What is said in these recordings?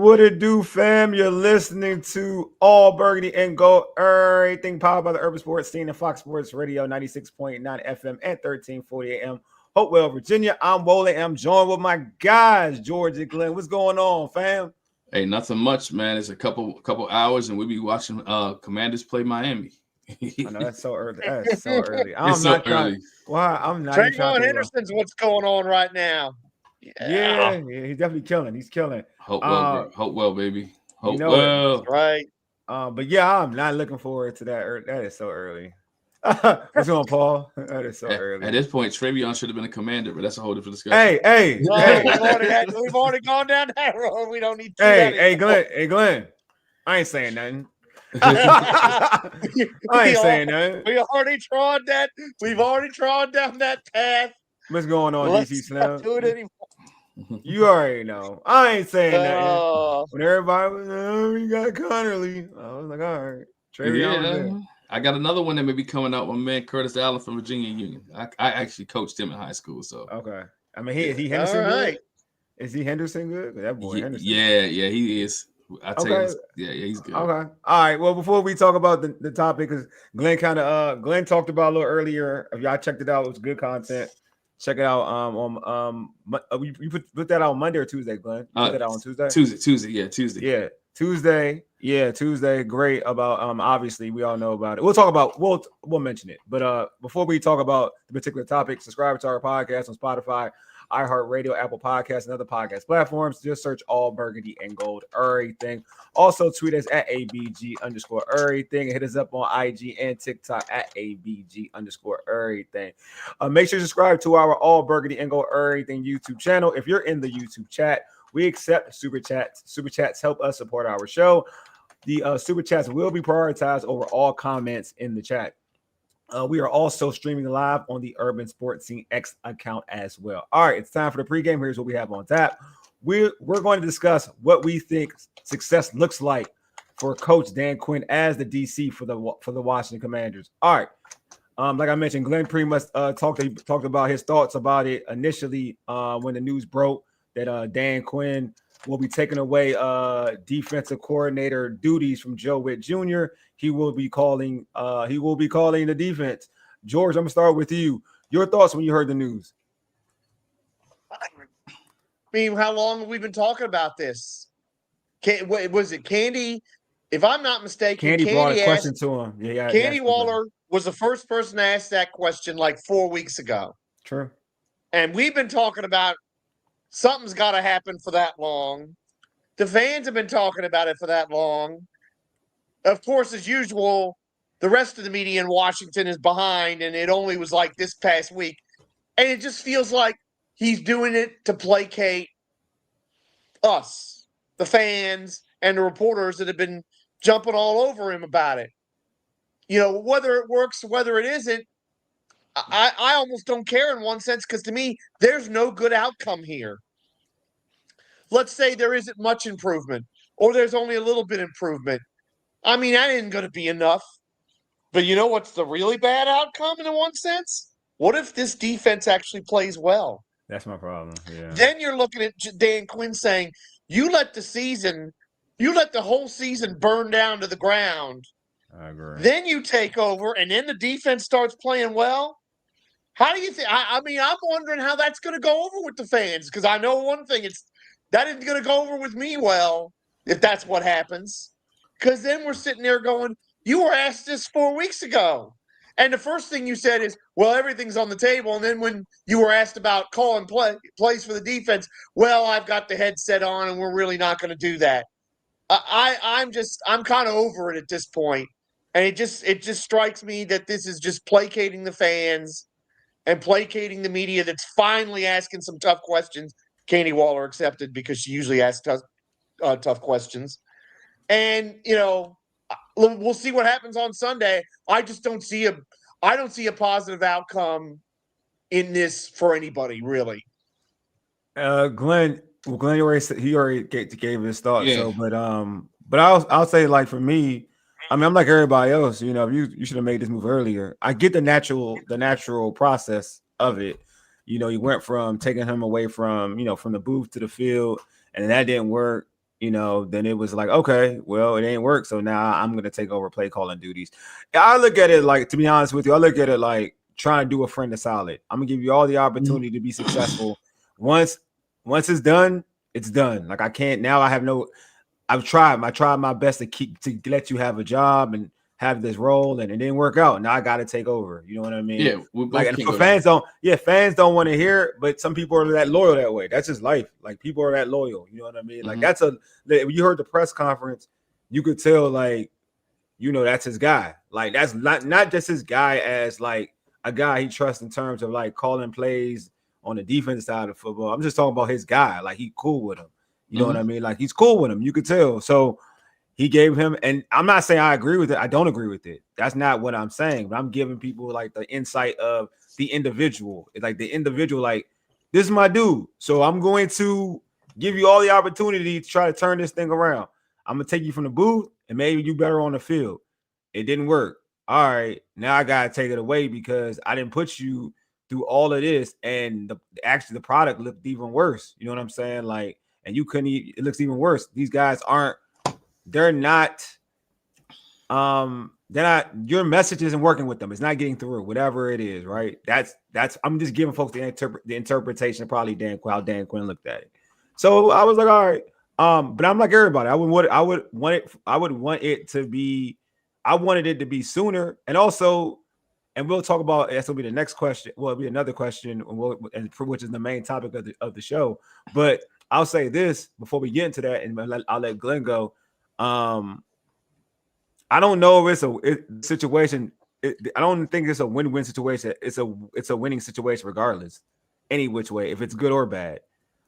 What it do, fam? You're listening to All Burgundy and Gold Errything, powered by the Urban Sports Scene and Fox Sports Radio 96.9 FM and 1340 AM. Hopewell, Virginia. I'm Wole. I'm joined with my guys, George and Glenn. What's going on, fam? Hey, nothing much, man. It's a couple hours, and we'll be watching Commanders play Miami. I know that's so early. That's so early. It's so early. Why? I'm not. Trayvon Henderson's what's going on right now. Yeah, he's definitely killing. He's killing. Hope well, baby. Hope you know well. Right. But yeah, I'm not looking forward to that. That is so early. What's going on, Paul? That is so early. At this point, Trayvon should have been a commander, but that's a whole different discussion. Hey. We've already gone down that road. We don't need to. Hey, Glenn. I ain't saying nothing. I ain't saying nothing. We've already trod down that path. What's going on, DC Slim? Do it anymore. You already know. I ain't saying nothing. When everybody was, we got Connerly. I was like, all right. Yeah. I got another one that may be coming out. My man Curtis Allen from Virginia Union. I actually coached him in high school. So okay. I mean, is he Henderson good? Is he Henderson good? That boy Henderson. Yeah, he is. I tell you, he's good. Okay. All right. Well, before we talk about the topic, because Glenn Glenn talked about a little earlier. If y'all checked it out, it was good content. Check it out. You put that out on Monday or Tuesday, Glenn? Put that out on Tuesday. Tuesday. Tuesday. Great. About obviously we all know about it. We'll mention it. But before we talk about the particular topic, subscribe to our podcast on Spotify, iHeartRadio, Apple Podcasts, and other podcast platforms. Just search All Burgundy and Gold Errything. Also tweet us at ABG_Errything. Hit us up on IG and TikTok at ABG_Errything. Make sure to subscribe to our All Burgundy and Gold Errything YouTube channel. If you're in the YouTube chat, we accept super chats. Super chats help us support our show. The super chats will be prioritized over all comments in the chat. We are also streaming live on the Urban Sports Scene X account as well. All right, it's time for the pregame. Here's what we have on tap. We're going to discuss what we think success looks like for Coach Dan Quinn as the DC for the Washington Commanders. All right, like I mentioned, Glenn pretty much talked about his thoughts about it initially when the news broke that Dan Quinn will be taking away defensive coordinator duties from Joe Whitt Jr. He will be calling the defense. George, I'm gonna start with you. Your thoughts when you heard the news? I mean, how long have we been talking about this? Was it Candy? If I'm not mistaken, Candy brought a question to him. Yeah. Candy Waller was the first person to ask that question like 4 weeks ago. True. And we've been talking about something's got to happen for that long. The fans have been talking about it for that long. Of course, as usual, the rest of the media in Washington is behind, and it only was like this past week. And it just feels like he's doing it to placate us, the fans, and the reporters that have been jumping all over him about it. You know, whether it works, whether it isn't, I almost don't care in one sense, because to me, there's no good outcome here. Let's say there isn't much improvement, or there's only a little bit improvement. I mean, that isn't going to be enough. But you know what's the really bad outcome in one sense? What if this defense actually plays well? That's my problem. Yeah. Then you're looking at Dan Quinn saying, you let the whole season burn down to the ground. I agree. Then you take over, and then the defense starts playing well. How do you think? I mean, I'm wondering how that's going to go over with the fans, because I know one thing, that isn't going to go over with me well if that's what happens. Because then we're sitting there going, you were asked this 4 weeks ago. And the first thing you said is, well, everything's on the table. And then when you were asked about calling plays for the defense, well, I've got the headset on and we're really not going to do that. I'm kind of over it at this point. And it just strikes me that this is just placating the fans and placating the media that's finally asking some tough questions. Candy Waller accepted, because she usually asks tough questions. And, you know, we'll see what happens on Sunday. I just don't see a positive outcome in this for anybody, really. Glenn already gave his thoughts. Yeah. So, but I'll say, like, for me, I mean, I'm like everybody else. You know, you should have made this move earlier. I get the natural process of it. You know, you went from taking him away from the booth to the field, and that didn't work. then it was like, okay, well, it ain't work. So now I'm going to take over play calling duties. I look at it like, to be honest with you, I look at it like trying to do a friend a solid. I'm going to give you all the opportunity to be successful. Once it's done, it's done. Like I can't, now I have no, I tried my best to let you have a job and have this role, and it didn't work out. Now I got to take over. You know what I mean? Yeah. Like, and for fans don't want to hear it, but some people are that loyal that way. That's just life. Like people are that loyal. You know what I mean? Like when you heard the press conference, you could tell like, that's his guy. Like that's not just his guy as like a guy he trusts in terms of like calling plays on the defense side of football. I'm just talking about his guy. Like he cool with him. You know what I mean? Like he's cool with him. You could tell. So he gave him, and I'm not saying I agree with it. I don't agree with it. That's not what I'm saying. But I'm giving people like the insight of the individual. It's like the individual, like this is my dude. So I'm going to give you all the opportunity to try to turn this thing around. I'm gonna take you from the booth, and maybe you better on the field. It didn't work. All right, now I gotta take it away because I didn't put you through all of this, and the product looked even worse. You know what I'm saying? Like, and you couldn't. It looks even worse. These guys aren't. They're not. Your message isn't working with them. It's not getting through. Whatever it is, right? That's. I'm just giving folks the interpretation of probably how Dan Quinn looked at it. So I was like, all right. But I'm like everybody. I would want it to be. I wanted it to be sooner, and also, and we'll talk about. That's gonna be the next question. Well, it'll be another question, which is the main topic of the show. But I'll say this before we get into that, and I'll let Glenn go. I don't know if it's a situation. I don't think it's a win-win situation. It's a winning situation regardless, any which way, if it's good or bad.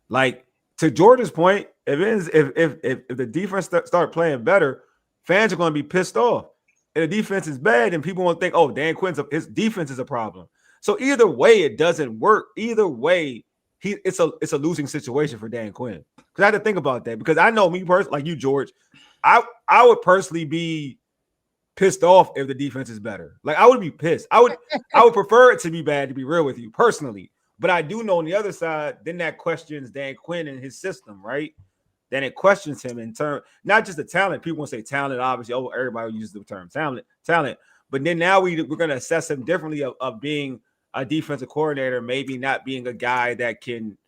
Like to George's point, if the defense start playing better, fans are going to be pissed off. If the defense is bad, and people won't think, oh, Dan Quinn's his defense is a problem. So either way, it doesn't work. Either way, it's a losing situation for Dan Quinn. Because I had to think about that because I know me personally, like you, George. I would personally be pissed off if the defense is better. Like I would be pissed. I would prefer it to be bad, to be real with you personally. But I do know on the other side, then that questions Dan Quinn and his system, right? Then it questions him in terms, not just the talent. People want to say talent, obviously. Oh, everybody uses the term talent. But then now we're going to assess him differently of being a defensive coordinator, maybe not being a guy that can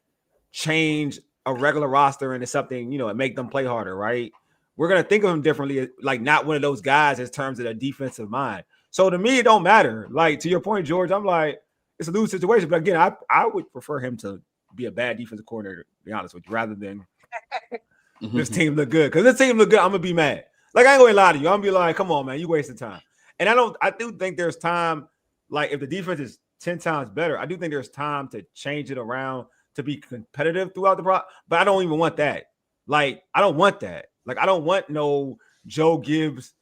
change a regular roster into something, and make them play harder, right? We're going to think of him differently, like not one of those guys in terms of the defensive mind. So to me, it don't matter. Like to your point, George, I'm like, it's a lose situation. But again, I would prefer him to be a bad defensive coordinator, to be honest with you, rather than this team look good. Because this team look good, I'm going to be mad. Like, I ain't going to lie to you. I'm going to be like, come on, man, you wasting time. And I do think there's time, like if the defense is 10 times better, I do think there's time to change it around to be competitive throughout the process. But I don't even want that. Like, I don't want that. Like, I don't want no Joe Gibbs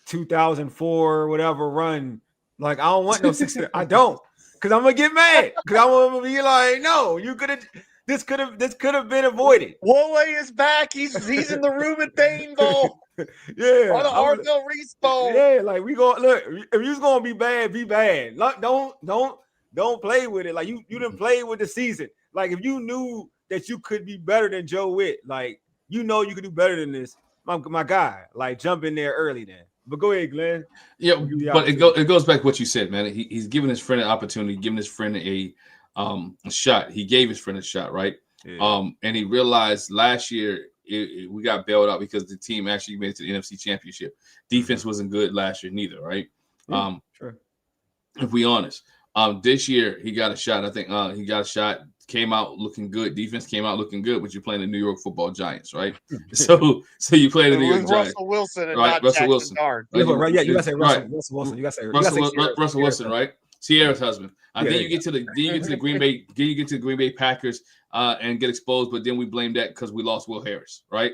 2004 or whatever run. Like, I don't want no 6. I don't, because I'm gonna get mad. Because I'm gonna be like, no, you could have. This could have been avoided. Wole is back. He's in the room at Bain Bowl. Yeah, or the Arthur Reese Bowl. Yeah, like we go look. If you're gonna be bad, be bad. Like, don't play with it. Like you didn't play with the season. Like if you knew that you could be better than Joe Whitt, like you could do better than this. My guy, like jump in there early then. But go ahead, Glenn. Yeah, but it goes back to what you said, man. He's giving his friend an opportunity, giving his friend a shot. He gave his friend a shot, right? Yeah. And he realized last year we got bailed out because the team actually made it to the NFC Championship. Defense wasn't good last year neither, right? Sure. If we honest, this year he got a shot. I think he got a shot. Came out looking good. Defense came out looking good, but you're playing the New York Football Giants, right? So you play the New York Giants. Russell Wilson and right? not Russell Jackson Wilson. Dart. Right? Yeah, you gotta say Russell Wilson. Russell Wilson, right? Sierra's husband. Then you get to the Green Bay Packers and get exposed, but then we blame that because we lost Will Harris, right?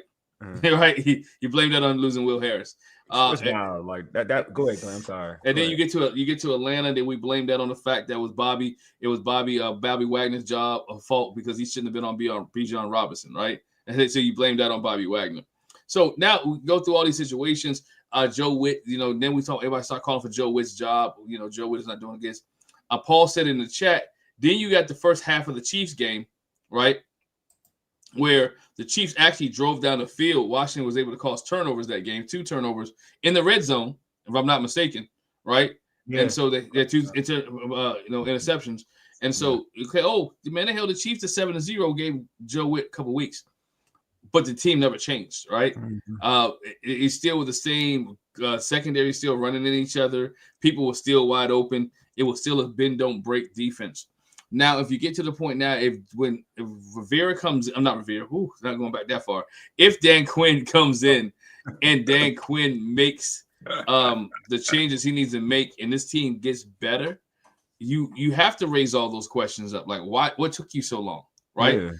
Right? You blame that on losing Will Harris. Like that. Go ahead, Glenn. I'm sorry. And then you get to Atlanta, then we blame that on the fact that it was Bobby Wagner's job of fault because he shouldn't have been on Bijan Robinson, right? And so you blame that on Bobby Wagner. So now we go through all these situations. Joe Whitt, then everybody start calling for Joe Whitt's job. Joe Whitt is not doing this. Paul said in the chat, then you got the first half of the Chiefs game, right? where the Chiefs actually drove down the field. Washington was able to cause turnovers that game, 2 turnovers in the red zone, if I'm not mistaken, right? Yeah. And so they had 2 interceptions. And so, they held the Chiefs to 7-0, gave Joe Whitt a couple weeks, but the team never changed, right? It's still with the same secondary, still running in each other. People were still wide open. It was still a bend don't break defense. Now, if you get to the point now, if Rivera comes, I'm not Rivera, not going back that far. If Dan Quinn comes in and Dan Quinn makes the changes he needs to make, and this team gets better, you have to raise all those questions up. Like, what took you so long, right? Yeah.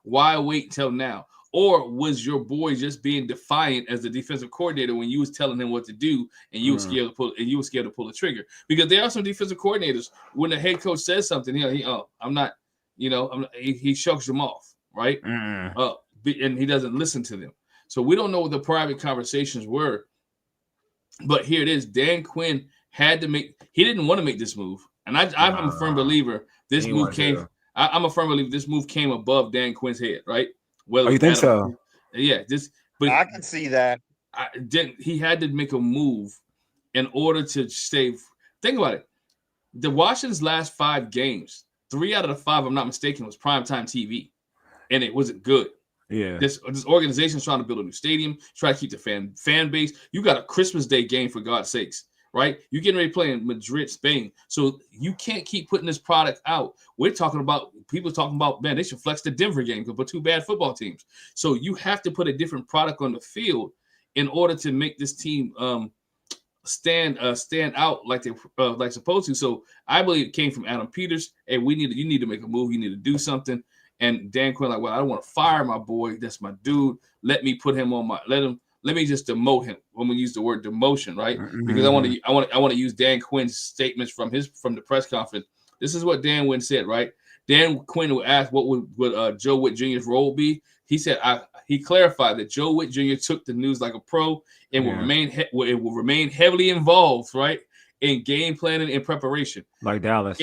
Why wait till now? Or was your boy just being defiant as the defensive coordinator when you was telling him what to do and you were scared to pull the trigger? Because there are some defensive coordinators when the head coach says something, he shucks them off, right? And he doesn't listen to them. So we don't know what the private conversations were. But here it is. Dan Quinn he didn't want to make this move. And I'm a firm believer this move came. I'm a firm believer this move came above Dan Quinn's head, right? Well, you think so? Yeah, but I can see that. He had to make a move in order to stay. Think about it. The Washington's last 5 games, 3 out of the 5, if I'm not mistaken, was primetime TV, and it wasn't good. Yeah, this organization's trying to build a new stadium, try to keep the fan base. You got a Christmas Day game, for God's sakes, right? You're getting ready to play in Madrid, Spain, so you can't keep putting this product out. People talking about, man, they should flex the Denver game because we're 2 bad football teams. So you have to put a different product on the field in order to make this team stand out like they like supposed to. So I believe it came from Adam Peters. Hey, you need to make a move. You need to do something. And Dan Quinn, like, well, I don't want to fire my boy. That's my dude. Let me put him on let me just demote him. When we use the word demotion, right? Because I want to use Dan Quinn's statements from the press conference. This is what Dan Quinn said, right? Dan Quinn was asked what would Joe Whitt Jr.'s role be. He said he clarified that Joe Whitt Jr. took the news like a pro and will remain heavily involved, right, in game planning and preparation, like Dallas.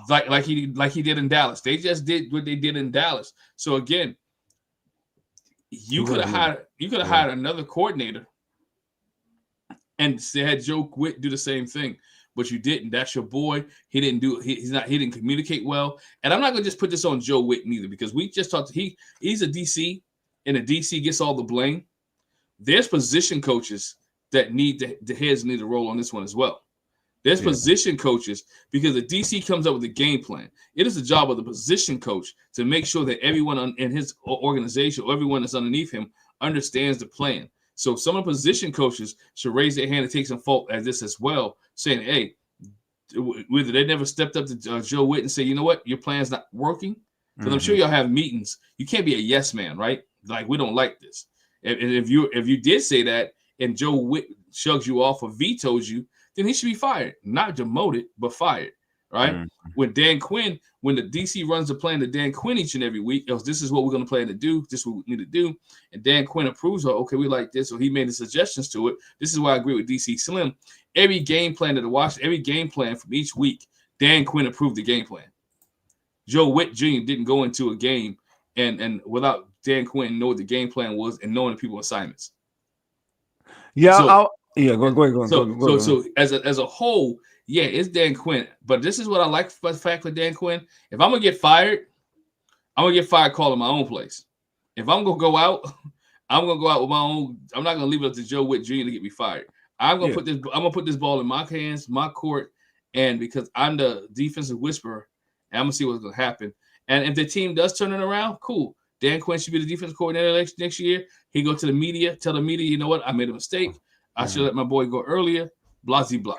Like he did in Dallas. They just did what they did in Dallas. So again, you could have hired another coordinator and had Joe Whitt do the same thing, but you didn't. That's your boy. He didn't do it. He didn't communicate well. And I'm not gonna just put this on Joe Whitt neither, because we just talked. He's a DC, and the DC gets all the blame. There's position coaches that the heads need a role on this one as well. There's position coaches, because the DC comes up with a game plan. It is the job of the position coach to make sure that everyone in his organization or everyone that's underneath him understands the plan. So some of the position coaches should raise their hand and take some fault at this as well, saying, hey, whether they never stepped up to Joe Whitt and say, you know what, your plan's not working. Because I'm sure y'all have meetings. You can't be a yes man, right? Like, we don't like this. And if you did say that and Joe Whitt shrugs you off or vetoes you, then he should be fired, not demoted, but fired, right? When Dan Quinn, when the DC runs the plan to Dan Quinn each and every week, this is what we're going to plan to do, this is what we need to do, and Dan Quinn approves, okay, we like this, or he made the suggestions to it. This is why I agree with DC Slim. Every game plan every game plan from each week, Dan Quinn approved the game plan. Joe Whitt Jr. didn't go into a game and without Dan Quinn knowing what the game plan was and knowing the people's assignments. Yeah, go ahead. So as a whole, yeah, it's Dan Quinn. But this is what I like for the fact with Dan Quinn. If I'm gonna get fired, I'm gonna get fired calling my own place. If I'm gonna go out, I'm gonna go out with my own. I'm not gonna leave it up to Joe Whitt Jr. to get me fired. I'm gonna put this ball in my hands, my court, and because I'm the defensive whisperer, and I'm gonna see what's gonna happen. And if the team does turn it around, cool. Dan Quinn should be the defensive coordinator next year. He go to the media, tell the media, you know what, I made a mistake. I should let my boy go earlier. Blah, blah.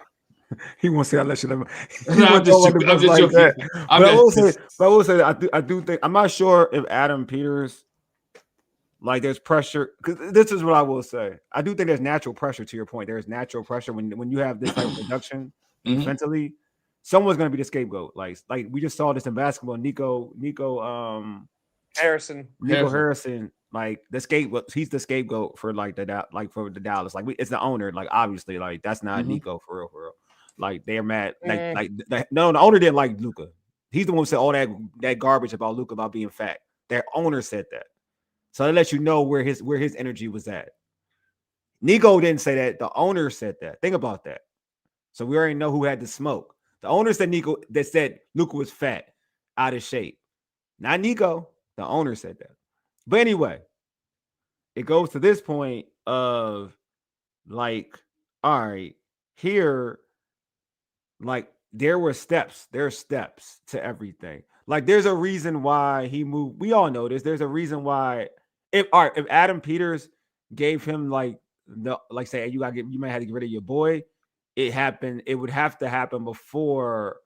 He won't say I let you let him. I'm just joking. I will say I do think, I'm not sure if Adam Peters, like, there's pressure, because this is what I will say. I do think there's natural pressure, to your point. There's natural pressure when you have this type of production defensively. Someone's going to be the scapegoat. Like we just saw this in basketball. Nico Harrison. Like, the scapegoat, he's the scapegoat for for the Dallas. Like, it's the owner. Like, obviously, like, that's not Nico for real. Like, they're mad. No, the owner didn't like Luka. He's the one who said all that garbage about Luka about being fat. Their owner said that. So that lets you know where his energy was at. Nico didn't say that. The owner said that. Think about that. So we already know who had the smoke. The owner said said Luka was fat, out of shape. Not Nico. The owner said that. But anyway, it goes to this point of like, all right, here, like there were steps. There's steps to everything. Like there's a reason why he moved. We all know this. There's a reason why if Adam Peters gave him like say you might have to get rid of your boy, it happened. It would have to happen before.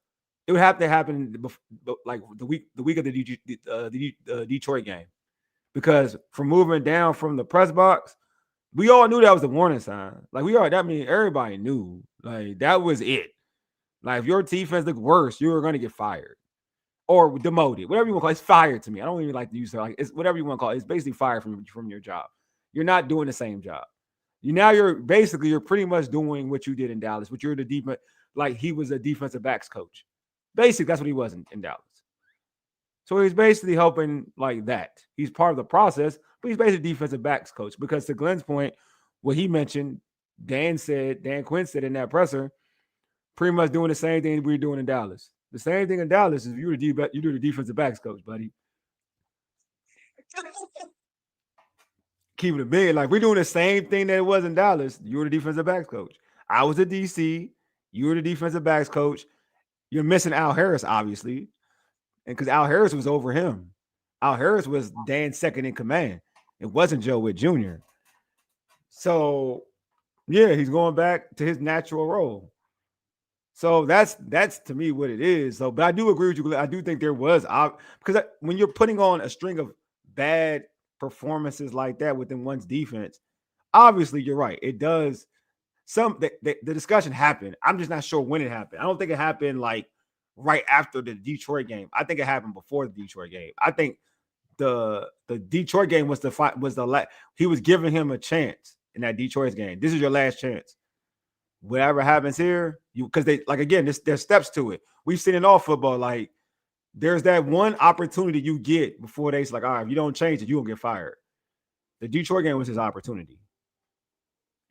It would have to happen like the week of the Detroit game, because from moving down from the press box, we all knew that was a warning sign. Like everybody knew like that was it. Like if your defense looked worse, you were going to get fired or demoted, whatever you want to call it. It's fired to me. I don't even like to use it. Like it's whatever you want to call it. It's basically fired from your job. You're not doing the same job. You're pretty much doing what you did in Dallas, but you're the defense. Like he was a defensive backs coach. Basically, that's what he was in Dallas. So he's basically helping like that. He's part of the process, but he's basically defensive backs coach, because to Glenn's point, what he mentioned, Dan Quinn said in that presser, pretty much doing the same thing we're doing in Dallas. The same thing in Dallas is you do the defensive backs coach, buddy. Keep it a big. Like we're doing the same thing that it was in Dallas. You were the defensive backs coach. I was the DC. You were the defensive backs coach. You're missing Al Harris, obviously. And because Al Harris was over him. Al Harris was Dan's second in command. It wasn't Joe Whitt Jr. So, yeah, he's going back to his natural role. So that's to me what it is. So, but I do agree with you. I do think there was, because when you're putting on a string of bad performances like that within one's defense, obviously you're right. It does. The discussion happened. I'm just not sure when it happened. I don't think it happened like right after the Detroit game. I think it happened before the Detroit game. I think the Detroit game was he was giving him a chance in that Detroit game. This is your last chance. Whatever happens here, because there's steps to it. We've seen in all football, like there's that one opportunity you get before they's like, all right, if you don't change it, you won't get fired. The Detroit game was his opportunity.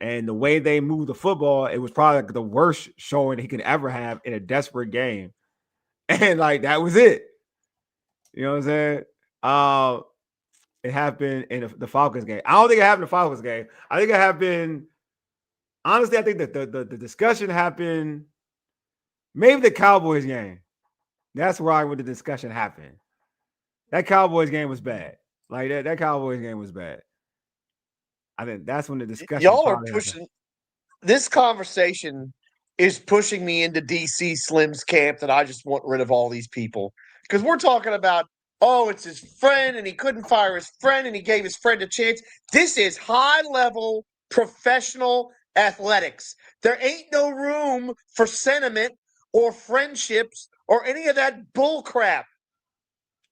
And the way they moved the football, it was probably the worst showing he could ever have in a desperate game. And like that was it. You know what I'm saying? It happened in the Falcons game. I don't think it happened in the Falcons game. I think it happened. Honestly, I think that the discussion happened maybe the Cowboys game. That's where the discussion happened. That Cowboys game was bad. Like that Cowboys game was bad. I think that's when the discussion. Y'all are pushing. Happened. This conversation is pushing me into DC Slim's camp that I just want rid of all these people, because we're talking about, oh, it's his friend and he couldn't fire his friend and he gave his friend a chance. This is high-level professional athletics. There ain't no room for sentiment or friendships or any of that bull crap.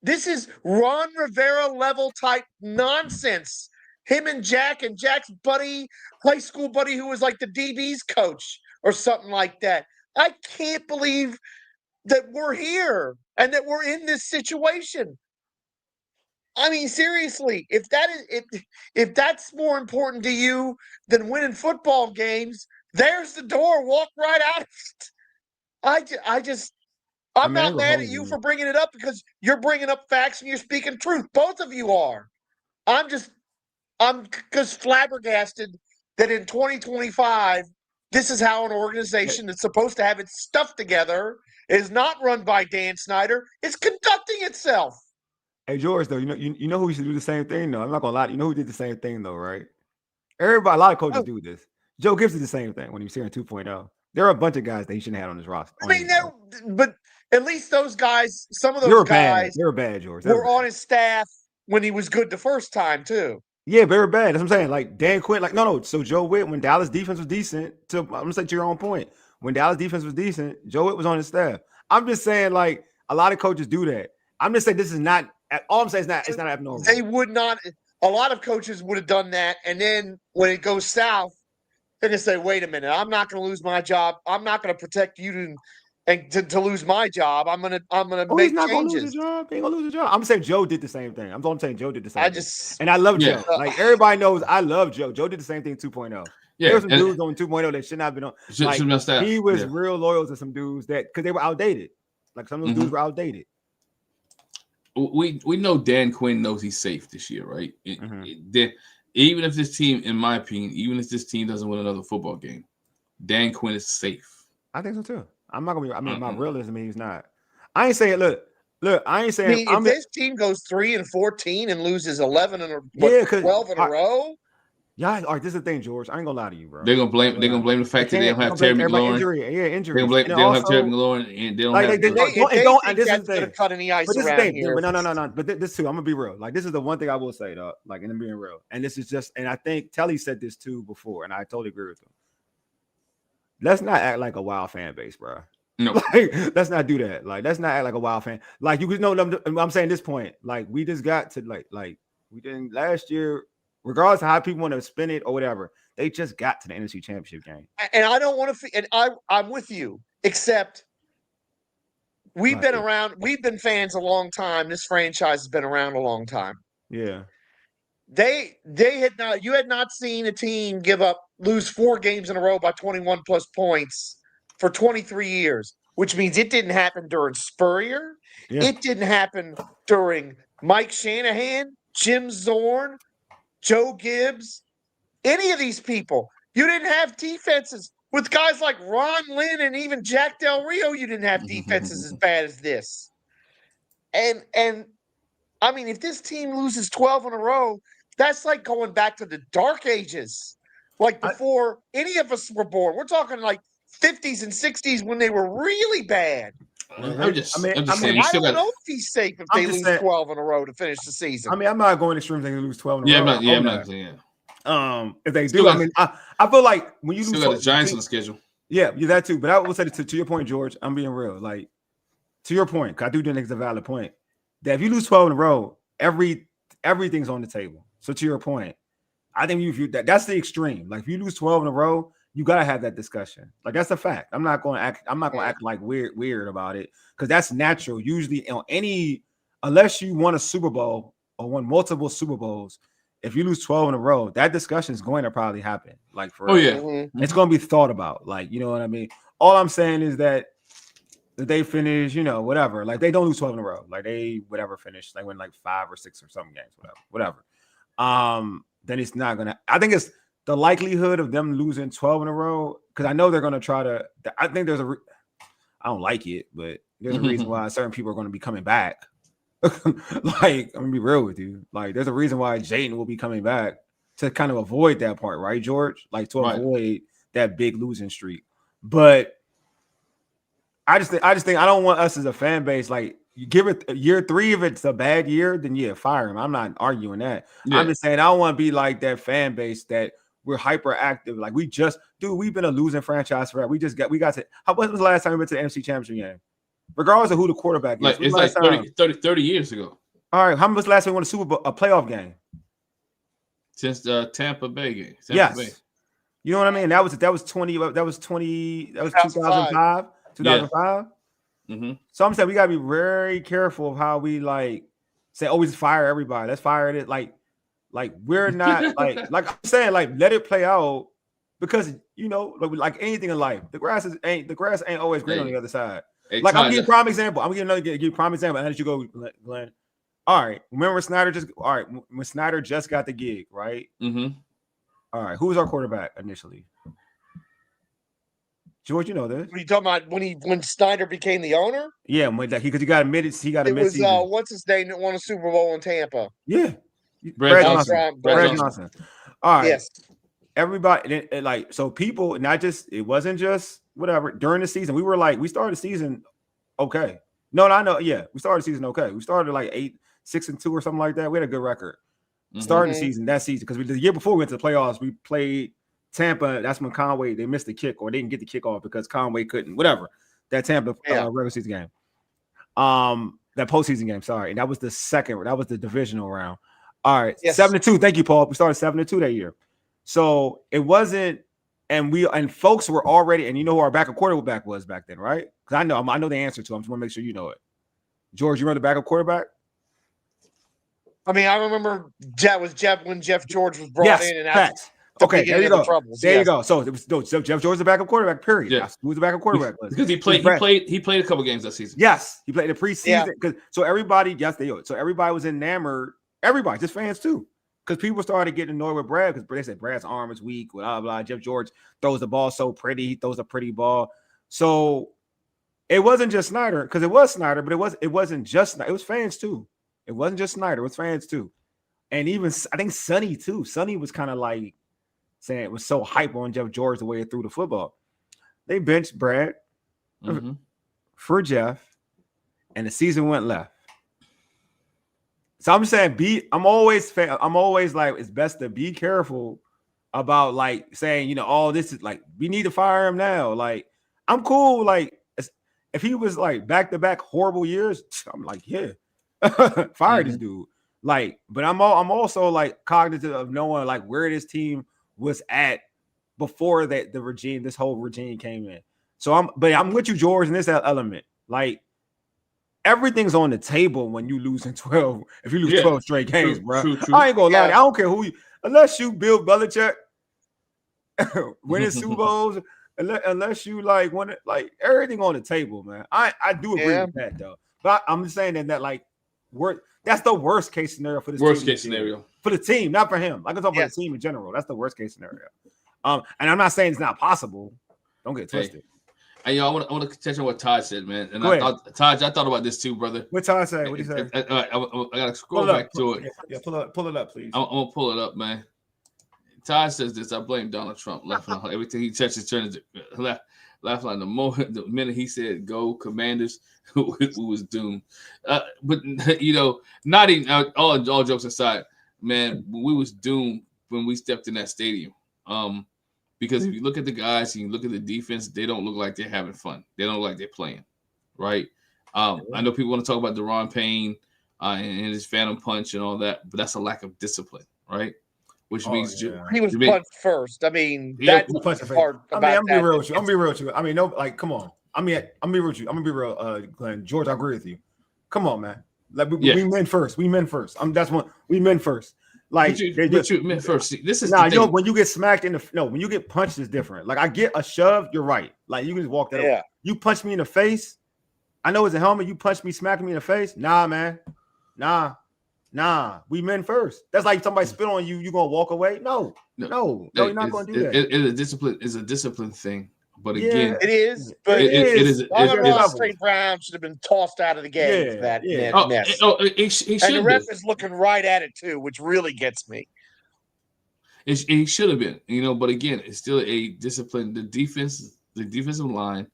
This is Ron Rivera level type nonsense. Him and Jack's buddy, high school buddy, who was like the DB's coach or something like that. I can't believe that we're here and that we're in this situation. I mean, seriously, if that's more important to you than winning football games, there's the door. Walk right out of it. I'm not mad at you for bringing it up, because you're bringing up facts and you're speaking truth. Both of you are. I'm just flabbergasted that in 2025, this is how an organization that's supposed to have its stuff together, is not run by Dan Snyder, is conducting itself. Hey, George, though, you know who used to do the same thing, though? I'm not going to lie. You know who did the same thing, though, right? A lot of coaches do this. Joe Gibbs did the same thing when he was here in 2.0. There are a bunch of guys that he shouldn't have had on his roster. But at least those guys, some of those guys, they were bad, George. Were on his staff when he was good the first time, too. Yeah, very bad. That's what I'm saying. Like Dan Quinn, no. So Joe Whitt, when Dallas defense was decent, I'm gonna say to your own point, when Dallas defense was decent, Joe Whitt was on his staff. I'm just saying, like, a lot of coaches do that. I'm just saying this is not. All I'm saying is it's not abnormal. They would not. A lot of coaches would have done that, and then when it goes south, they're gonna say, "Wait a minute, I'm not gonna lose my job. I'm not gonna protect you and to lose my job, I'm gonna Oh, make he's not gonna lose changes. his job. He ain't gonna lose his job. I'm saying Joe did the same thing. I'm saying Joe did the same I thing. just And I love Yeah. Joe. Like everybody knows, I love Joe. Joe did the same thing 2.0. Yeah, There were some and- dudes on 2.0 that should not have been on. Like should've been staff. he was Yeah. real loyal to some dudes that because they were outdated. Like some of those dudes were outdated. We know Dan Quinn knows he's safe this year, right? Even if this team, in my opinion, even if this team doesn't win another football game, Dan Quinn is safe. I think so too. I'm not gonna be. I mean, my realism means not. I ain't saying. Look. I ain't saying. I mean, if this team goes 3-14 and loses 11 and 12 in a row. Yeah, all right. This is the thing, George. I ain't gonna lie to you, bro. They're gonna blame the fact that they don't have Terry McLaurin. Injury. They don't have Terry McLaurin, and they don't have. This is the thing. Cut any ice around here. But no. But this too. I'm gonna be real. Like this is the one thing I will say, though. Like, and I'm being real. And this is just. And I think Telly said this too before, and I totally agree with him. Let's not act like a wild fan base, bro. No, like, let's not do that. Like, let's not act like a wild fan. Like, you know, I'm saying this point. Like, we just got to like we didn't last year. Regardless of how people want to spin it or whatever, they just got to the NFC Championship game. And I don't want to. And I'm with you. Except we've been around. We've been fans a long time. This franchise has been around a long time. Yeah. They had not. You had not seen a team lose 4 games in a row by 21 plus points for 23 years, which means it didn't happen during Spurrier. Yeah. It didn't happen during Mike Shanahan, Jim Zorn, Joe Gibbs, any of these people. You didn't have defenses with guys like Ron Lynn and even Jack Del Rio. You didn't have defenses as bad as this. And I mean, if this team loses 12 in a row, that's like going back to the dark ages, like before any of us were born. We're talking like 50s and 60s when they were really bad. I don't know if he's safe if they lose 12 in a row to finish the season. I mean, I'm not going extreme. They lose 12 in a row. I'm not saying. If they do, I mean, I feel like when you lose, got the Giants on the schedule. Yeah, that too. But I will say to your point, George. I'm being real. Like to your point, because I do think it's a valid point. That if you lose 12 in a row, everything's on the table. So to your point, I think that's the extreme. Like if you lose 12 in a row, you gotta have that discussion. Like that's a fact. I'm not gonna act like weird about it because that's natural. Usually on unless you won a Super Bowl or won multiple Super Bowls, if you lose 12 in a row, that discussion is going to probably happen. Like it's gonna be thought about. Like, you know what I mean? All I'm saying is that they finish, whatever. Like they don't lose 12 in a row. Like they finish. They win like 5 or 6 or some games, whatever. Then it's not gonna. I think it's the likelihood of them losing 12 in a row, because I know they're going to try to. I think there's I don't like it, but there's a reason why certain people are going to be coming back. Like, I'm going to be real with you. Like, there's a reason why Jayden will be coming back to kind of avoid that part, right, George? Like, to avoid that big losing streak. But I just think I don't want us as a fan base, like, you give it year 3, if it's a bad year, then yeah, fire him. I'm not arguing that. Yeah. I'm just saying I don't want to be like that fan base that we're hyperactive. Like we've been a losing franchise forever. We got to. When was the last time we went to the NFC Championship game? Regardless of who the quarterback is. It's like 30 years ago. All right. How much was the last time we won a Super Bowl, a playoff game? Since the Tampa Bay game. Yes. Bay. You know what I mean? That was 2005. 2005. Yeah. So I'm saying we gotta be very careful of how we say always fire everybody. Let's fire it. Like we're not like I'm saying, like let it play out, because like anything in life, the grass ain't always green on the other side. Like I'm giving prime example. I'm giving give prime example, and let you go, Glenn. All right, remember when Snyder just got the gig, right? All right, who was our quarterback initially? George, you know this. What are you talking about when Snyder became the owner? Yeah, because he got admitted. It was what's his name that won a Super Bowl in Tampa? Yeah, Brad Johnson. All right. Yes. Everybody so people, it wasn't just whatever during the season. We started the season okay. No, I know. Yeah, we started the season okay. We started 6-2 or something like that. We had a good record. Starting the season because the year before we went to the playoffs, we played Tampa. That's when Conway, they missed the kick, or they didn't get the kickoff because Conway couldn't, whatever. That Tampa regular season game. That postseason game, sorry. And that was the divisional round. All right. Yes. 7-2. Thank you, Paul. We started 7-2 that year. So it wasn't and folks were already, and you know who our backup quarterback was back then, right? Because I know the answer to. I just want to make sure you know it. George, you remember the backup quarterback? I mean, I remember that was when Jeff George was brought in, and that's the beginning of the troubles. There you go. So it was Jeff George was the backup quarterback. Period. Yeah. That's who was the backup quarterback was. Because he played a couple games that season. Yes, he played the preseason. So everybody was enamored. Everybody, just fans too. Because people started getting annoyed with Brad because they said Brad's arm is weak, blah, blah. Jeff George throws the ball so pretty. He throws a pretty ball. So it wasn't just Snyder, because it was Snyder, but it wasn't just Snyder. It was fans too. It wasn't just Snyder. It was fans too. And even, I think Sonny too. Sonny was kind of like saying it was so hype on Jeff George the way he threw the football. They benched Brad for Jeff, and the season went left. So I'm saying I'm always like, it's best to be careful about like saying, oh, this is like, we need to fire him now. Like, I'm cool. Like, if he was like back-to-back horrible years, I'm like, yeah, fire this dude. Like, but I'm also like cognizant of knowing like where this team was at before this whole regime came in. So I'm with you, George, in this element. Like, everything's on the table when you lose in 12. If you lose 12 straight games, bro. True. I ain't gonna lie. I don't care who unless you Bill Belichick winning Super Bowls, unless you like win it, like everything on the table, man. I do agree with that though. But I'm just saying that like that's the worst case scenario for this team. Worst case scenario. For the team, not for him. Like I'm talking about the team in general. That's the worst case scenario. And I'm not saying it's not possible. Don't get twisted. And I want to touch on what Todd said, man. And I thought about this too, brother. What Todd said? What did he say? I gotta scroll back to it. Yeah, pull it up, please. I'm gonna pull it up, man. Todd says this: I blame Donald Trump. Laughing on everything he touches turns laughing on the minute he said "Go Commanders," who was doomed. But not even all jokes aside, man, we was doomed when we stepped in that stadium. Because if you look at the guys and you look at the defense, they don't look like they're having fun. They don't look like they're playing, right? I know people want to talk about Daron Payne and his phantom punch and all that, but that's a lack of discipline, right? Which means he was punched first. I mean, that's the part about I'm gonna be real with you. I mean, no, like, come on. I'm gonna be real with you. I'm gonna be real, Glenn. George, I agree with you. Come on, man. Like we men first. We men first. That's one. We men first. Like, but you meant first. This is when you get smacked when you get punched is different. Like, I get a shove, you're right. Like, you can just walk that over. You punch me in the face. I know it's a helmet. You punch me, smacking me in the face. Nah, man. Nah. We men first. That's like somebody spit on you. You gonna walk away? No, you're not gonna do that. It's a discipline thing. But again, it is. But it is. St. Brown should have been tossed out of the game for that mess. And the ref is looking right at it too, which really gets me. He should have been, but again, it's still a discipline. The defensive line,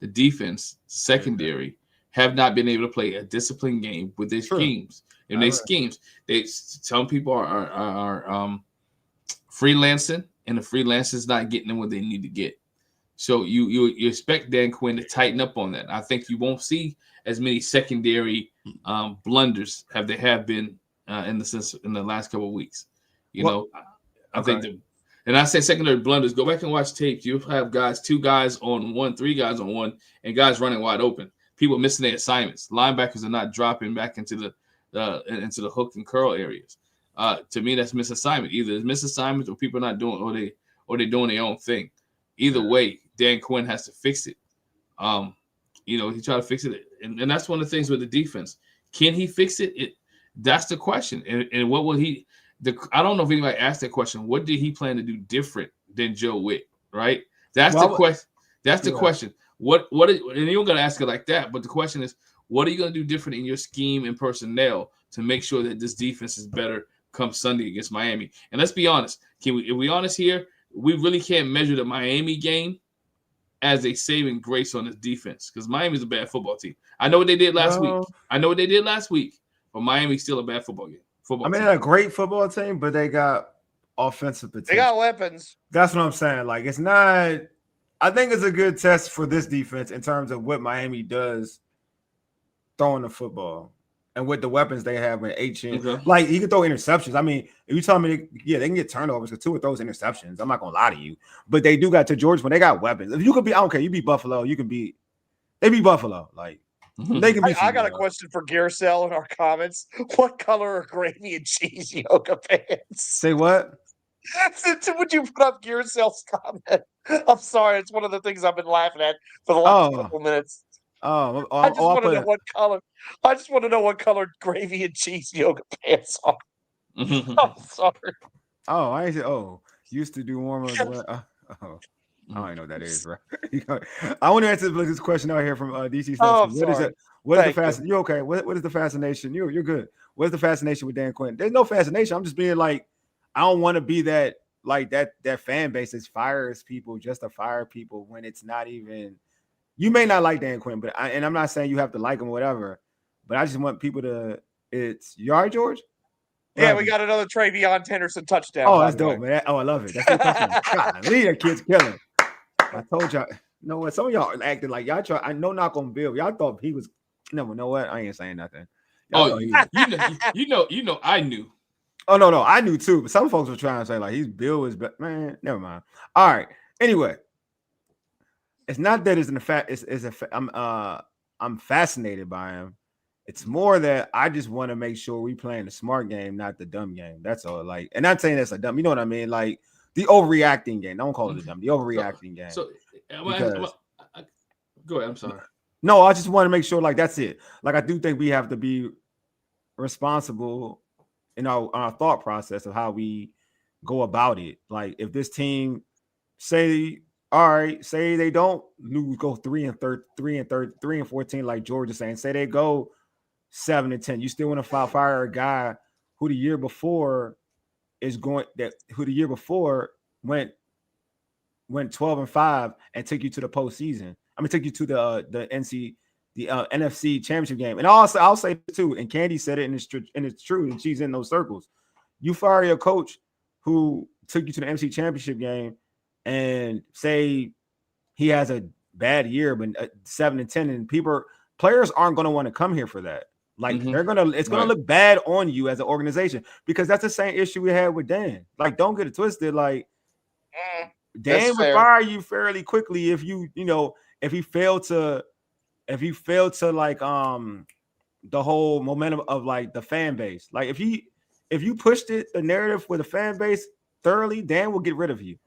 the defense, secondary have not been able to play a disciplined game with their schemes. And their schemes, some people are freelancing, and the freelancers not getting them what they need to get. So you expect Dan Quinn to tighten up on that. I think you won't see as many secondary blunders have been in the last couple of weeks. I think and I say secondary blunders. Go back and watch tape. You'll have two guys on one, three guys on one, and guys running wide open. People missing their assignments. Linebackers are not dropping back into the hook and curl areas. To me, that's misassignment. Either it's misassignment or people are not doing, or they're doing their own thing. Either way, Dan Quinn has to fix it. He tried to fix it, and that's one of the things with the defense. Can he fix it? That's the question. And what will he? I don't know if anybody asked that question. What did he plan to do different than Joe Whitt? Right? That's the question. That's the question. What? And you're gonna ask it like that, but the question is, what are you gonna do different in your scheme and personnel to make sure that this defense is better come Sunday against Miami? And let's be honest. If we honest here? We really can't measure the Miami game as a saving grace on this defense because Miami's a bad football team. I know what they did last week. But Miami's still a bad football team. They're a great football team, but they got offensive potential. They got weapons. That's what I'm saying. Like, it's not – I think it's a good test for this defense in terms of what Miami does throwing the football. and with the weapons they have with H&, Okay. like he can throw interceptions. I mean, if you tell me, they can get turnovers because Tua throws interceptions. I'm not gonna lie to you, but they do got to George when they got weapons. If you could be, I don't care, you beat Buffalo, you can beat. They beat Buffalo, like they can beat. I got a question for Gearsell in our comments. What color are gravy and cheese yoga pants? Say what? Would you put up Gearsell's comment? I'm sorry, it's one of the things I've been laughing at for the last couple minutes. I just want to know what color. I just want to know what color gravy and cheese yoga pants are. I'm sorry. Oh, I said. Oh, used to do warm as well. I don't know what that is, right? I want to answer this question out here from DC. Oh, what is it? What is the fascination? You okay? What is the fascination? You're good. What is the fascination with Dan Quinn? There's no fascination. I'm just being like, I don't want to be that fan base that fires people just to fire people when it's not even. You may not like Dan Quinn, but I'm not saying you have to like him or whatever. But I just want people to. It's you all right, George? Yeah, we got another Travion Henderson touchdown. Oh, that's dope, man. I love it. That's the touchdown. Golly, that kid's killing. I told y'all. You know what? Some of y'all acted like y'all try. I know not on Bill. Y'all thought he was. No, know what? I ain't saying nothing. You know, I knew. Oh no, I knew too. But some folks were trying to say like he's Bill is, but man, never mind. All right. Anyway, it's not that it's in the fact. I'm fascinated by him. It's more that I just want to make sure we playing the smart game, not the dumb game. That's all. Like, and not saying that's a dumb. You know what I mean? Like the overreacting game. Don't call it a dumb. The overreacting game. So, go ahead. I'm sorry. No, I just want to make sure. Like that's it. Like I do think we have to be responsible in our thought process of how we go about it. Like if this team say they don't lose, go 3-14 like George is saying. Say they go 7-10. You still want to fire a guy who the year before went 12-5 and took you to the postseason. I mean, took you to the NFC championship game. And also, I'll say too, and Candy said it, and it's true, and she's in those circles. You fire your coach who took you to the NFC championship game, and say he has a bad year, but 7-10, and players aren't going to want to come here for that. Like it's gonna look bad on you as an organization, because that's the same issue we had with Dan. Like, don't get it twisted. Like Dan would fire you fairly quickly if if he failed to like the whole momentum of like the fan base. Like if you pushed the narrative with the fan base thoroughly, Dan will get rid of you.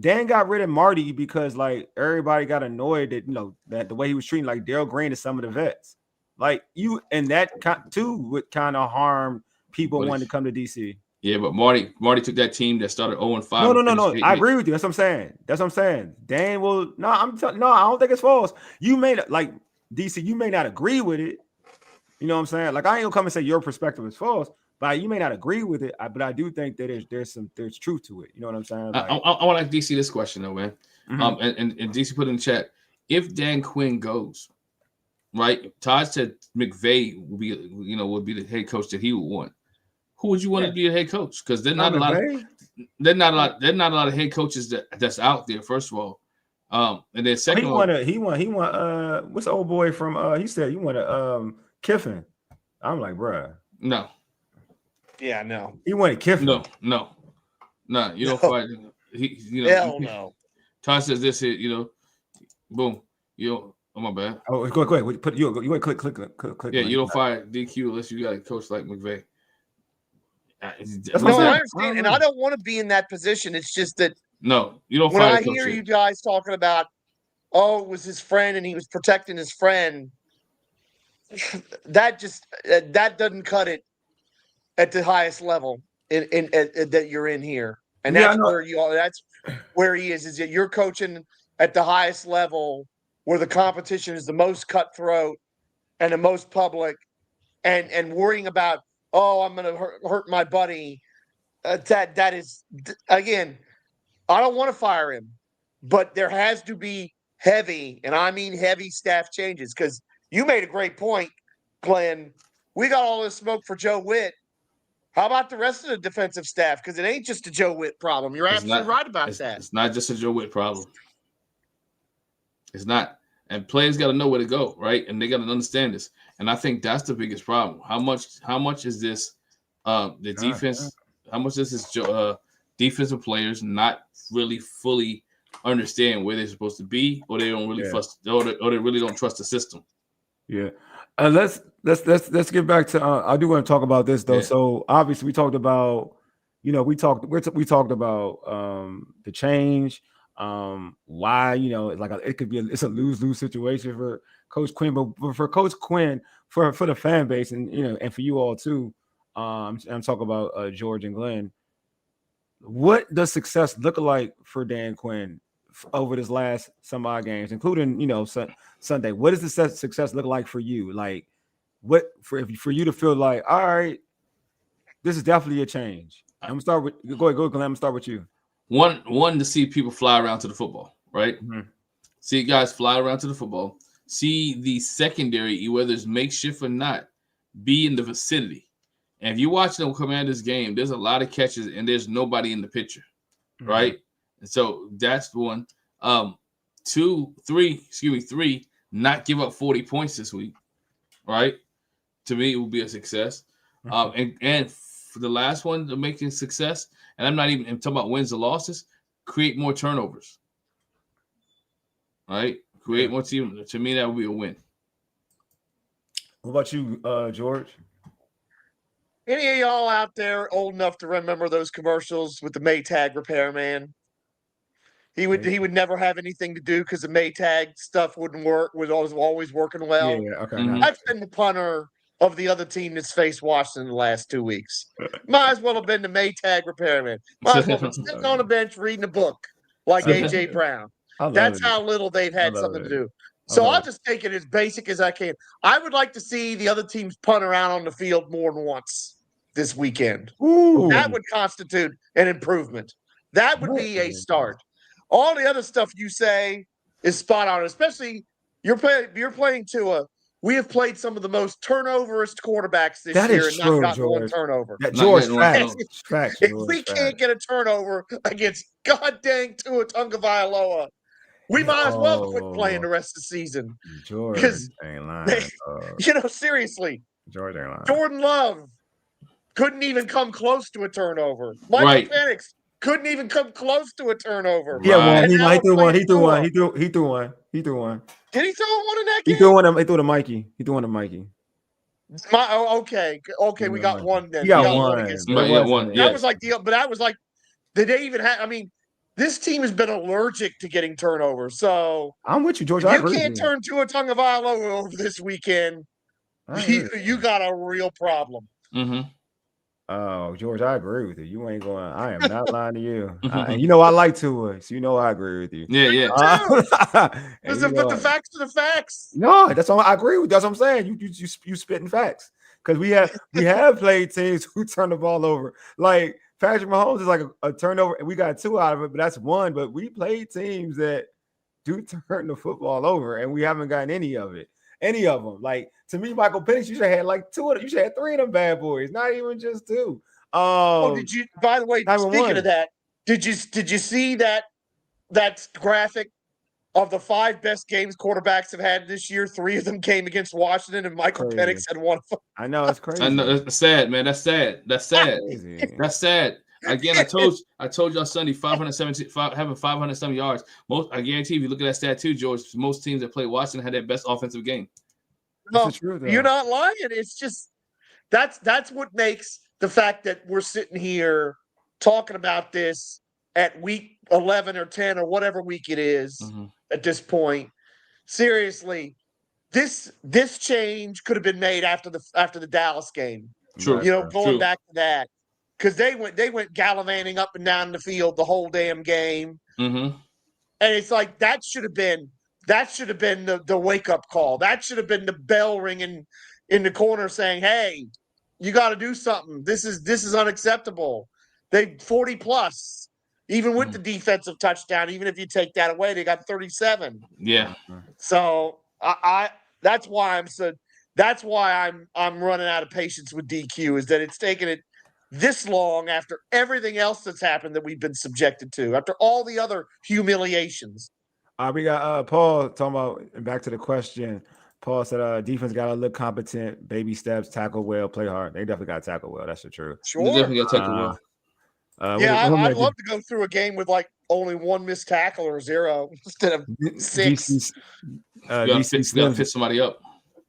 Dan got rid of Marty because like everybody got annoyed that that the way he was treating like Darryl Green to some of the vets. Like you, and that too would kind of harm people wanting to come to DC. Yeah, but Marty took that team that started 0-5. No. I agree with you. That's what I'm saying. Dan will. No, I don't think it's false. You may like DC. You may not agree with it. You know what I'm saying? Like I ain't gonna come and say your perspective is false, but you may not agree with it. But I do think that there's truth to it. You know what I'm saying? Like, I want to ask DC this question though, man. Mm-hmm. And DC put in the chat, if Dan Quinn goes, right? Todd said McVay will be the head coach that he would want. Who would you want to be a head coach? Because there's not a lot of head coaches that's out there. First of all, and then second, he won. What's the old boy from? He said you want to Kiffin. I'm like, bruh. No. Yeah, no. He wanted Kiffin. No. You don't fight. Hell no. Todd says this here. Boom. Oh my bad. Oh, go ahead. Put you want click. Yeah, you don't fire DQ unless you got a coach like McVay. No, I understand, and I don't want to be in that position. It's just that no, you don't. When I hear you guys talking about, it was his friend and he was protecting his friend, that doesn't cut it at the highest level that you're in here, and that's where you are. That's where he is. Is that you're coaching at the highest level where the competition is the most cutthroat and the most public, and worrying about. Oh, I'm going to hurt my buddy. That is, again, I don't want to fire him, but there has to be heavy, and I mean heavy staff changes, because you made a great point, Glenn. We got all this smoke for Joe Whitt. How about the rest of the defensive staff? Because it ain't just a Joe Whitt problem. You're absolutely right about that. It's not just a Joe Whitt problem. It's not. And players got to know where to go, right? And they got to understand this. And I think that's the biggest problem. How much is this the defense? How much is this defensive players not really fully understand where they're supposed to be, or they don't really or they really don't trust the system? Yeah. Let's get back to. I do want to talk about this though. Yeah. So obviously we talked about, we talked about the change. Why, it could be it's a lose-lose situation for Coach Quinn, but for Coach Quinn, for the fan base, and and for you all too. I'm talking about George and Glenn. What does success look like for Dan Quinn over this last some odd games, including Sunday? What does the success look like for you? Like, what for you to feel like, all right, this is definitely a change. I'm gonna start with go ahead, Glenn. I'm gonna start with you. One to see people fly around to the football, right? Mm-hmm. See guys fly around to the football. See the secondary, whether it's makeshift or not, be in the vicinity. And if you watch the Commanders game, there's a lot of catches and there's nobody in the picture, mm-hmm. right? And so that's one. 3, not give up 40 points this week, right? To me, it will be a success. Mm-hmm. And for the last one to make a success, and I'm talking about wins or losses, create more turnovers, right? Create more team. To me, that would be a win. What about you, George? Any of y'all out there old enough to remember those commercials with the Maytag repairman? He would never have anything to do because the Maytag stuff wouldn't work. Was always working well. Yeah, okay. Mm-hmm. I've been the punter of the other team that's faced Washington the last 2 weeks. Might as well have been the Maytag repairman. Might as well have been sitting on a bench reading a book like A.J. Brown. That's how little they've had something to do. So I'll just take it as basic as I can. I would like to see the other teams punt around on the field more than once this weekend. Ooh. That would constitute an improvement. That would be a start. All the other stuff you say is spot on, especially you're playing Tua. We have played some of the most turnoverist quarterbacks this year and not gotten one turnover. George, facts. If we can't get a turnover against goddamn Tua Tagovailoa, we might as well quit playing the rest of the season. George ain't lying. Seriously. George ain't lying. Jordan Love couldn't even come close to a turnover. Michael Penix couldn't even come close to a turnover. Yeah, he threw one. He threw one. Did he throw one in that game? He threw one to Mikey. Okay, we got one then. He got one. One. That was like, did they even have? I mean, this team has been allergic to getting turnovers. So I'm with you, George. You can't turn Tua Tagovailoa over this weekend. You got a real problem. Mm-hmm. Oh, George, I agree with you. I am not lying to you. I like Tua, so I agree with you. Yeah. But the facts are the facts. No, that's all. I agree with you. That's what I'm saying. You spitting facts because we have played teams who turn the ball over. Like Patrick Mahomes is like a turnover, and we got 2 out of it, but that's 1. But we played teams that do turn the football over, and we haven't gotten any of them. Like, to me, Michael Penix, you should have had like 2 of them. You should have 3 of them bad boys, not even just 2. Did you? By the way, speaking of that, did you see that graphic of the 5 best games quarterbacks have had this year? 3 of them came against Washington, and Michael Penix had one of them. I know, it's crazy. I know, it's sad, man. That's sad. That's sad. Again, I told y'all Sunday, having 507 yards. I guarantee if you look at that stat too, George, most teams that play Washington had their best offensive game. No, you're not lying. It's just that's what makes the fact that we're sitting here talking about this at week 11 or 10 or whatever week it is at this point. Seriously, this change could have been made after the Dallas game. True. Going back to that. Because they went gallivanting up and down the field the whole damn game. Mm-hmm. And it's like that should have been the wake-up call. That should have been the bell ringing in the corner saying, hey, you got to do something. This is unacceptable. They 40 plus, even with the defensive touchdown, even if you take that away, they got 37. Yeah. So that's why I'm running out of patience with DQ, is that it's taken it this long after everything else that's happened that we've been subjected to, after all the other humiliations. We got Paul talking about, back to the question. Paul said defense got to look competent, baby steps, tackle well, play hard. They definitely got to tackle well. That's the truth. They Sure. definitely got to take a will. I'd love to go through a game with like only one missed tackle or 0 instead of 6. DC got to fit somebody up.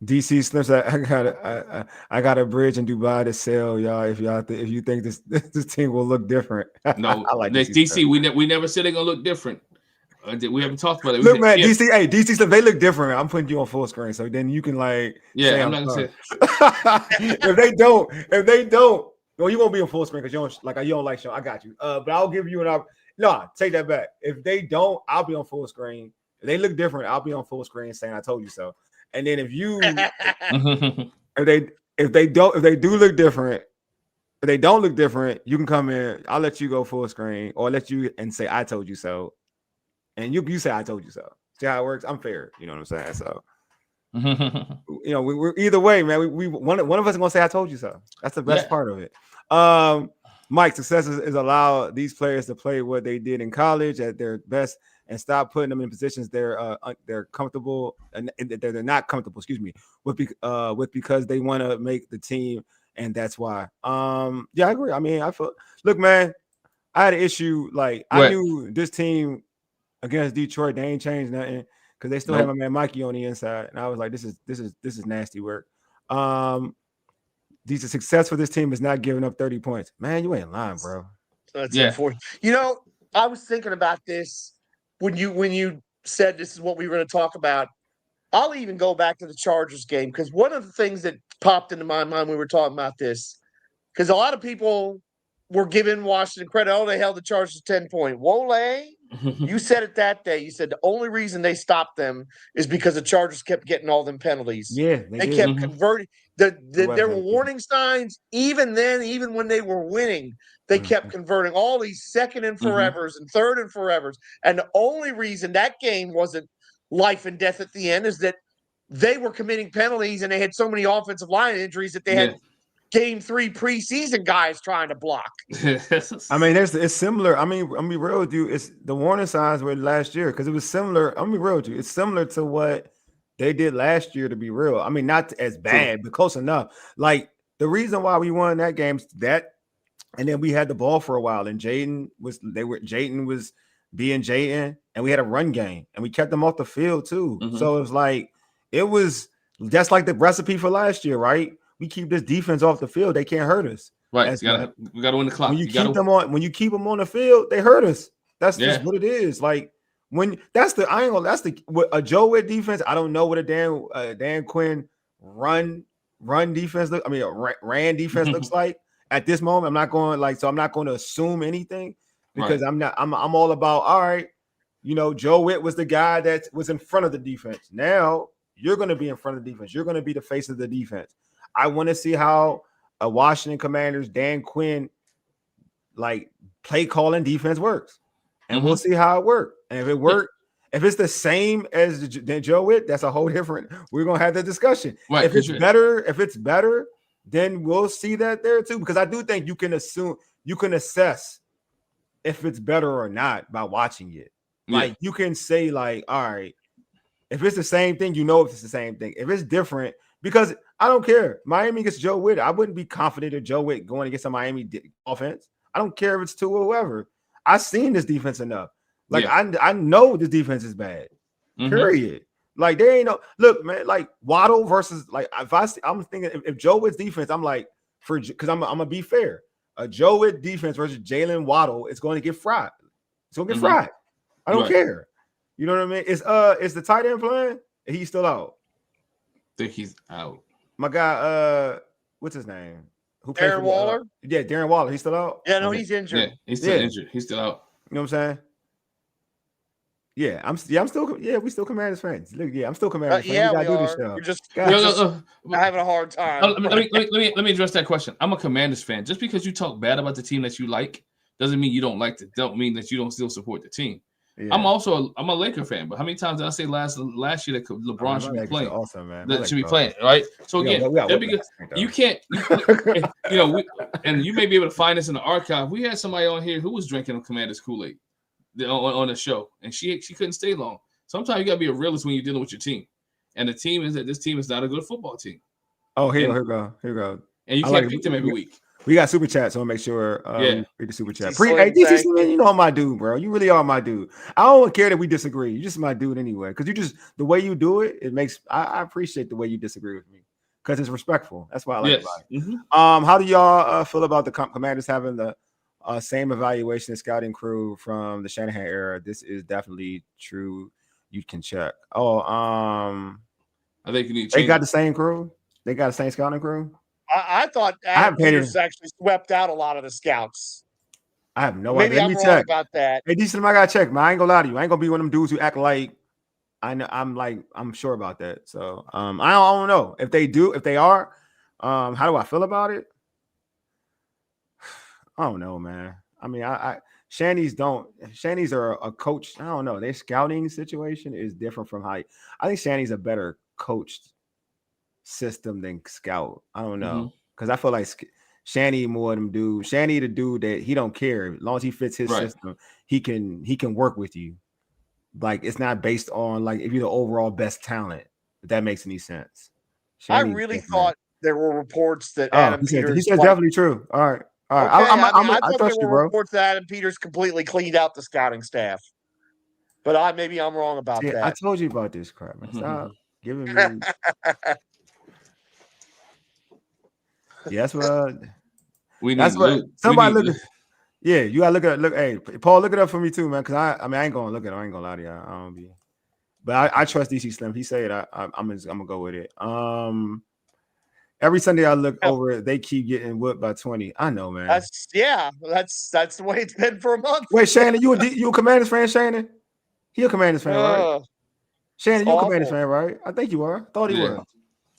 DC Slims, I got a bridge in Dubai to sell y'all. If you think this team will look different, no, I like DC. We never said they're gonna look different. We haven't talked about it. Look, man, DC Slims, they look different. Man. I'm putting you on full screen, so then you can like. Yeah, I'm not gonna say. if they don't, well, you won't be on full screen because you don't like show. I got you. But I'll give you take that back. If they don't, I'll be on full screen. If they look different, I'll be on full screen saying I told you so. And then if they do look different, if they don't look different, you can come in. I'll let you go full screen, or let you and say I told you so, and you say I told you so. See how it works? I'm fair. You know what I'm saying? So, we're either way, man. We one of us is gonna say I told you so. That's the best part of it. Mike, success is allow these players to play what they did in college at their best, and stop putting them in positions they're comfortable and they're not comfortable. Excuse me, with because they want to make the team, and that's why. Yeah, I agree. I mean, look, man, I had an issue. Like I knew this team against Detroit, they ain't changed nothing because they still have my man Mikey on the inside, and I was like, this is nasty work. The success for this team is not giving up 30 points. Man, you ain't lying, bro. That's important. I was thinking about this when you said this is what we were going to talk about. I'll even go back to the Chargers game because one of the things that popped into my mind when we were talking about this, because a lot of people were giving Washington credit. Oh, they held the Chargers 10-point. Wole, you said it that day. You said the only reason they stopped them is because the Chargers kept getting all them penalties. Yeah, they kept converting. There were warning signs. Even then, even when they were winning, they kept converting all these second and forevers and third and forevers. And the only reason that game wasn't life and death at the end is that they were committing penalties and they had so many offensive line injuries that they had Game 3 preseason guys trying to block. I mean, it's similar. I mean, I'm be real with you. It's the warning signs were last year because it was similar. I'm be real with you. It's similar to what they did last year. To be real, I mean, not as bad, but close enough. Like the reason why we won that game is that, and then we had the ball for a while, and Jayden was being Jayden, and we had a run game, and we kept them off the field too. So it was just like the recipe for last year, right? We keep this defense off the field, they can't hurt us. Right. We gotta win the clock. When you keep them on the field, they hurt us. That's just what it is. Like that's a Joe Whitt defense. I don't know what a Dan Quinn run defense ran defense looks like at this moment. I'm not going to assume anything because I'm all about, all right, Joe Whitt was the guy that was in front of the defense. Now you're going to be in front of the defense. You're going to be the face of the defense. I want to see how a Washington Commanders Dan Quinn play calling defense works, and we'll see how it works. And if it works, if it's the same as Joe Whitt, that's a whole different. We're gonna have the discussion. Right, if it's better, then we'll see that there too. Because I do think you can assess if it's better or not by watching it. Like you can say all right, if it's the same thing, if it's the same thing. If it's different, because I don't care. Miami gets Joe Whitt. I wouldn't be confident of Joe Whitt going against a Miami offense. I don't care if it's Tua or whoever. I've seen this defense enough. I know this defense is bad. Period. Like there ain't no look, man. Like Waddle versus I'm thinking if Joe Whitt's defense, I'm like because I'm gonna be fair. A Joe Whitt defense versus Jalen Waddle is going to get fried. It's gonna get fried. I don't care. You know what I mean? Is the tight end playing? He's still out. I think he's out. My guy, what's his name? Darren Waller? Darren Waller. He's still out? Yeah, no, he's injured. Yeah, he's still injured. He's still out. You know what I'm saying? We still Commanders fans. Look, I'm still Commanders fans. Yeah, we are. We're just having a hard time. Let me address that question. I'm a Commanders fan. Just because you talk bad about the team that you like doesn't mean you don't like it. Don't mean that you don't still support the team. Yeah. I'm a Laker fan, but how many times did I say last year that LeBron should be playing? Awesome, man. That should be playing, right? So again, you can't, and you may be able to find this in the archive. We had somebody on here who was drinking Commanders Kool-Aid on the show, and she couldn't stay long. Sometimes you got to be a realist when you're dealing with your team. And the team is that this team is not a good football team. Oh, here we go. And you can't beat them every week. We got super chat, so I'll make sure Yeah. read the super chat. Hey, DC Slim, you know I'm my dude, bro. You really are my dude. I don't care that we disagree. You're just my dude anyway. Because the way you do it, it makes I appreciate the way you disagree with me. Because it's respectful. That's why I like about it. Mm-hmm. How do y'all feel about the Commanders having the same evaluation and scouting crew from the Shanahan era? This is definitely true. You can check. I think you need to they got the same crew. They got the same scouting crew. I thought Adam Peters actually swept out a lot of the scouts. I have no idea. Maybe I'm wrong about that. Hey, decent, I gotta check, man. I ain't gonna lie to you. I ain't gonna be one of them dudes who act like I'm sure about that. So I don't know if they do. If they are, how do I feel about it? I don't know, man. I mean, Shanny's are a coach. I don't know. Their scouting situation is different from how I think Shanny's a better coached system than scout. I don't know because I feel like Shanny more of them dude. Shanny the dude that he don't care as long as he fits his system. He can work with you. Like it's not based on like if you're the overall best talent. If that makes any sense. Shanny I really thought there were reports that Adam Peters. He said definitely true. All right. Okay, I trust you, bro. Reports that Adam Peters completely cleaned out the scouting staff. But maybe I'm wrong about that. I told you about this crap, man. Stop giving me. Yes, well, that's what somebody look at. Yeah, you gotta look. Hey, Paul, look it up for me too, man. Because I ain't gonna look at it. I ain't gonna lie to you. I don't be. But I trust DC Slim. He said I'm gonna go with it. Every Sunday I look over it. They keep getting whipped by 20. I know, man. That's the way it's been for a month. Wait, Shannon, you a Commanders fan, Shannon? He a Commanders fan, right? Shannon, you a Commanders fan, right? I think you are. I thought he was.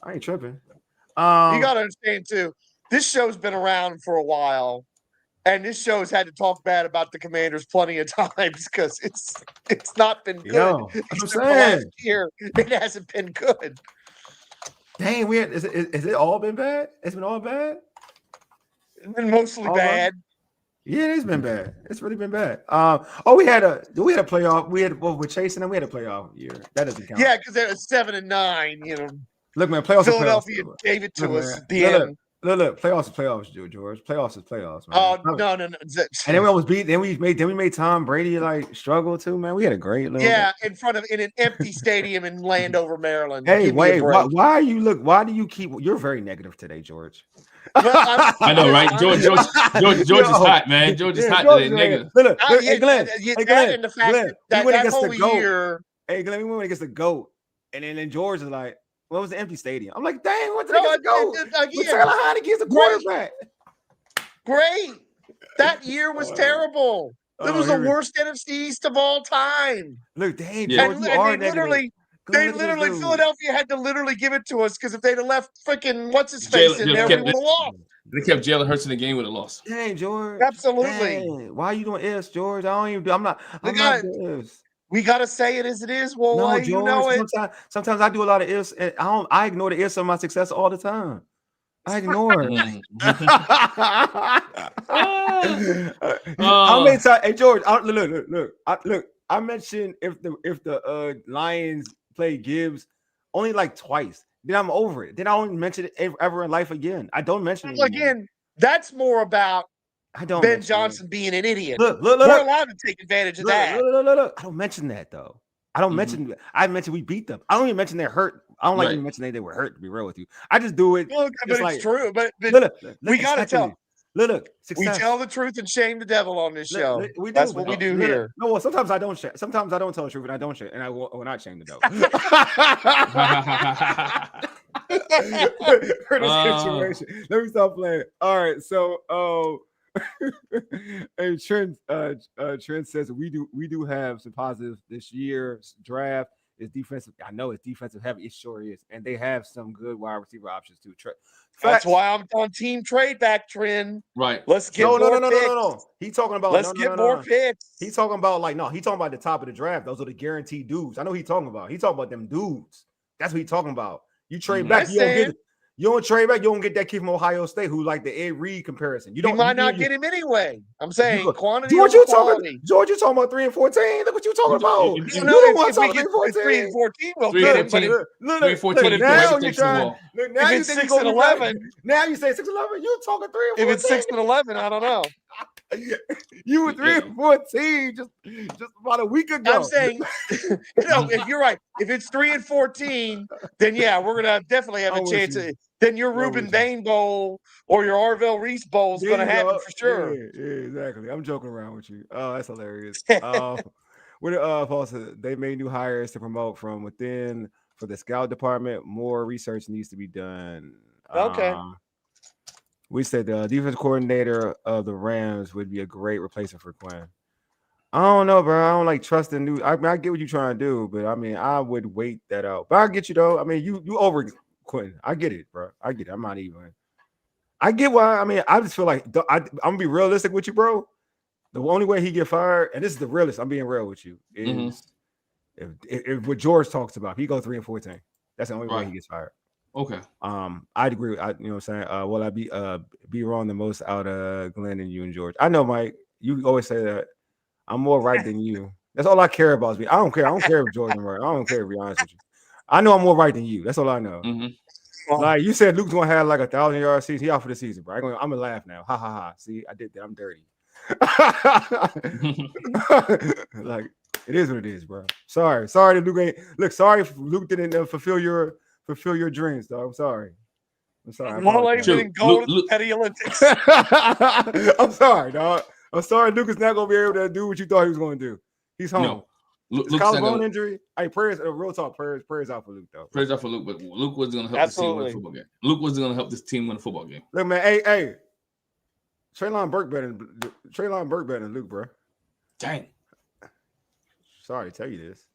I ain't tripping. You gotta understand too. This show's been around for a while, and this show's had to talk bad about the Commanders plenty of times because it's not been good. Yo, I'm saying. Last year, it hasn't been good. Dang, is it all been bad? It's been all bad. It's been mostly bad. Yeah, it's been bad. It's really been bad. We had a playoff. We had with Chase and then we had a playoff year. That doesn't count. Yeah, because it was 7-9. You know. Look, man, playoffs. Philadelphia gave it to us at the end. Look, playoffs is playoffs, George. Playoffs is playoffs, man. Oh no. And then we almost beat. Then we made Tom Brady like struggle too, man. We had a great little in an empty stadium in Landover, Maryland. Hey, wait, why do you keep? You're very negative today, George. I know, right? George is hot, man. George is hot today. Negative. Look, hey, Glenn. And the fact that whole year. Hey, Glenn, we went against the GOAT, and then George is like. What was the empty stadium? I'm like, dang, what did it go? Carolina gets a quarterback. Great. That year was terrible. It was the worst NFC East of all time. Look, dang, George, they literally, Philadelphia had to literally give it to us because if they'd have left freaking what's-his-face in there, we would have lost. They kept Jalen Hurts in the game with a loss. Dang, George. Absolutely. Dang. Why are you doing ifs, George? I'm not ifs. We gotta say it as it is, Wole. No, George, you know it. Sometimes I do a lot of ifs, and I ignore the ifs of my success all the time. I ignore it. How many times? Hey, George, look. I mentioned if the Lions play Gibbs only like twice. Then I'm over it. Then I don't mention it ever in life again. I don't mention it again. That's more about. Ben Johnson being an idiot. Look. We're allowed to take advantage of that. Look. I don't mention that though. I don't mention. I mentioned we beat them. I don't even mention they're hurt. I don't like even mention they were hurt. To be real with you, I just do it. Look, but it's true. But we gotta tell. Look, we tell the truth and shame the devil on this show. That's what we do here. No, well, sometimes I don't share. Sometimes I don't tell the truth and I don't share, and I will not shame the devil. For this situation, let me stop playing. All right, so. And Trent says we do have some positives this year's draft is defensive. I know it's defensive heavy. It sure is, and they have some good wide receiver options too. That's why I'm on team trade back trend. Right. Let's get more picks. No. He's talking about let's get more picks. He's talking about he's talking about the top of the draft. Those are the guaranteed dudes. I know he's talking about. He's talking about them dudes. That's what he's talking about. You trade back, you don't get it. You don't trade back. You don't get that kid from Ohio State who like the Ed Reed comparison. You don't. You might not get him anyway. I'm saying quantity George, over quality. George, you talking about 3 and 14? Look what you talking about. You You don't want to talk 3 and 14. 3 and 14, we'll 3 get and him. 14. But 3 and 14. Now you're trying. Now if it's 6 and 11, now you say 6 and 11. You talking 3 and 14? If it's 6 and 11, I don't know. You were 3 and 14 just about a week ago. I'm saying, if you're right, if it's 3 and 14, then yeah, we're gonna definitely have a chance. Then your Reuben Bain Bowl or your Arvell Reese Bowl is going to happen for sure. Yeah, exactly. I'm joking around with you. Oh, that's hilarious. Paul said they made new hires to promote from within for the scout department. More research needs to be done. Okay. We said the defense coordinator of the Rams would be a great replacement for Quinn. I don't know, bro. I don't like trusting new. I get what you're trying to do, but I mean, I would wait that out. But I get you though. I mean, you over Quinn. I get it, bro. I get it. I'm not even. I get why. I mean, I just feel like I'm gonna be realistic with you, bro. The only way he get fired, and this is the realest. I'm being real with you. Is if what George talks about, if he go 3 and 14. That's the only way he gets fired. Okay. I'd agree. You know what I'm saying? Will I be wrong the most out of Glen and you and George? I know, Mike. You always say that I'm more right than you. That's all I care about. Is me. I don't care. I don't care if Jordan right. I don't care, to be honest with you. I know I'm more right than you. That's all I know. Like you said, Luke's gonna have like 1,000-yard season. He out for the season, bro. I'm gonna laugh now. Ha ha ha. See, I did that. I'm dirty. Like it is what it is, bro. Sorry that Luke ain't. Look, sorry if Luke didn't fulfill your dreams, dog. I'm sorry. All in gold at the Petty Olympics. I'm sorry, dog. I'm sorry. Luke is not gonna be able to do what you thought he was gonna do. He's home. No. Luke's collarbone injury. Hey, prayers. Real talk. Prayers out for Luke, though. Prayers out for Luke, but Luke wasn't gonna help this team win a football game. Luke wasn't gonna help this team win a football game. Look, man. Hey. Treylon Burke better than Luke, bro. Dang. Sorry to tell you this.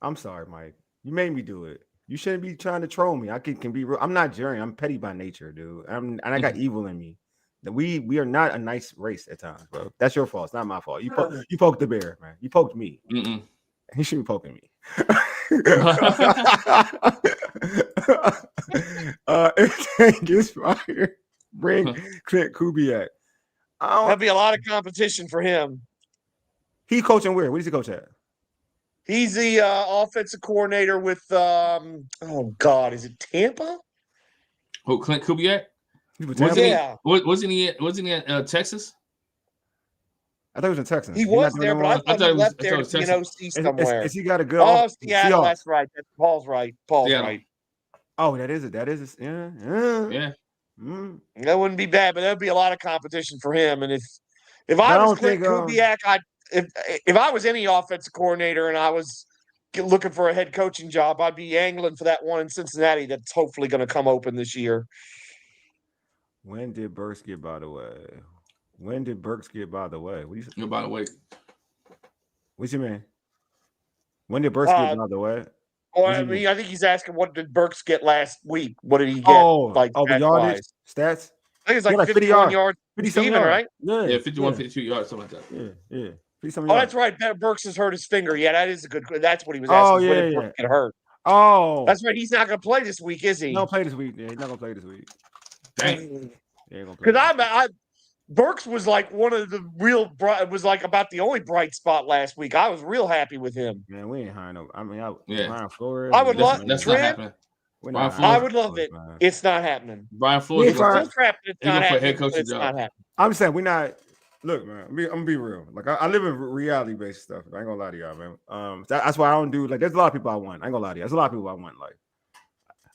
I'm sorry, Mike. You made me do it. You shouldn't be trying to troll me. I can be real. I'm not Jerry. I'm petty by nature, dude. And I got evil in me. We are not a nice race at times, bro. That's your fault. It's not my fault. You poked the bear, man. You poked me. He shouldn't be poking me. Everything gets fired. Bring Clint Kubiak. That'd be a lot of competition for him. He coaching where? Where does he coach at? He's the offensive coordinator with oh God, is it Tampa? Oh, Clint Kubiak? Wasn't he at Texas? I thought he was in Texas. He was there, but I thought he left there to be an OC somewhere. Is he got a good? Oh, Seattle. That's right. Paul's right. Right. Oh, that is it. Yeah. That wouldn't be bad, but that'd be a lot of competition for him. And if I was Clint Kubiak, if I was any offensive coordinator and I was looking for a head coaching job, I'd be angling for that one in Cincinnati that's hopefully going to come open this year. When did Burks get by the way? What do you say? By the way. What you mean? When did Burks get by the way? I think he's asking what did Burks get last week? What did he get? The yardage stats? I think it's like 51 yards. 50 right? Yeah, 51, 52 yards, something like that. Yeah. That's right. Burks has hurt his finger. Yeah, that is a good. That's what he was asking. When did Burks get hurt? Oh, that's right. He's not going to play this week, is he? He don't play this week. Yeah, he's not going to play this week. Dang. Because Burks was like one of the real bright. Was like about the only bright spot last week. I was real happy with him. Man, we ain't hiring no. I mean, Brian Flores. I would love that's not happening. I would love it. Man. It's not happening. Brian Flores. It's not happening. It's not happening. I'm saying we're not. Look, man. I'm gonna be real. Like I live in reality-based stuff. I ain't gonna lie to y'all, man. That's why I don't do like. There's a lot of people I want. I ain't gonna lie to you. There's a lot of people I want. Like,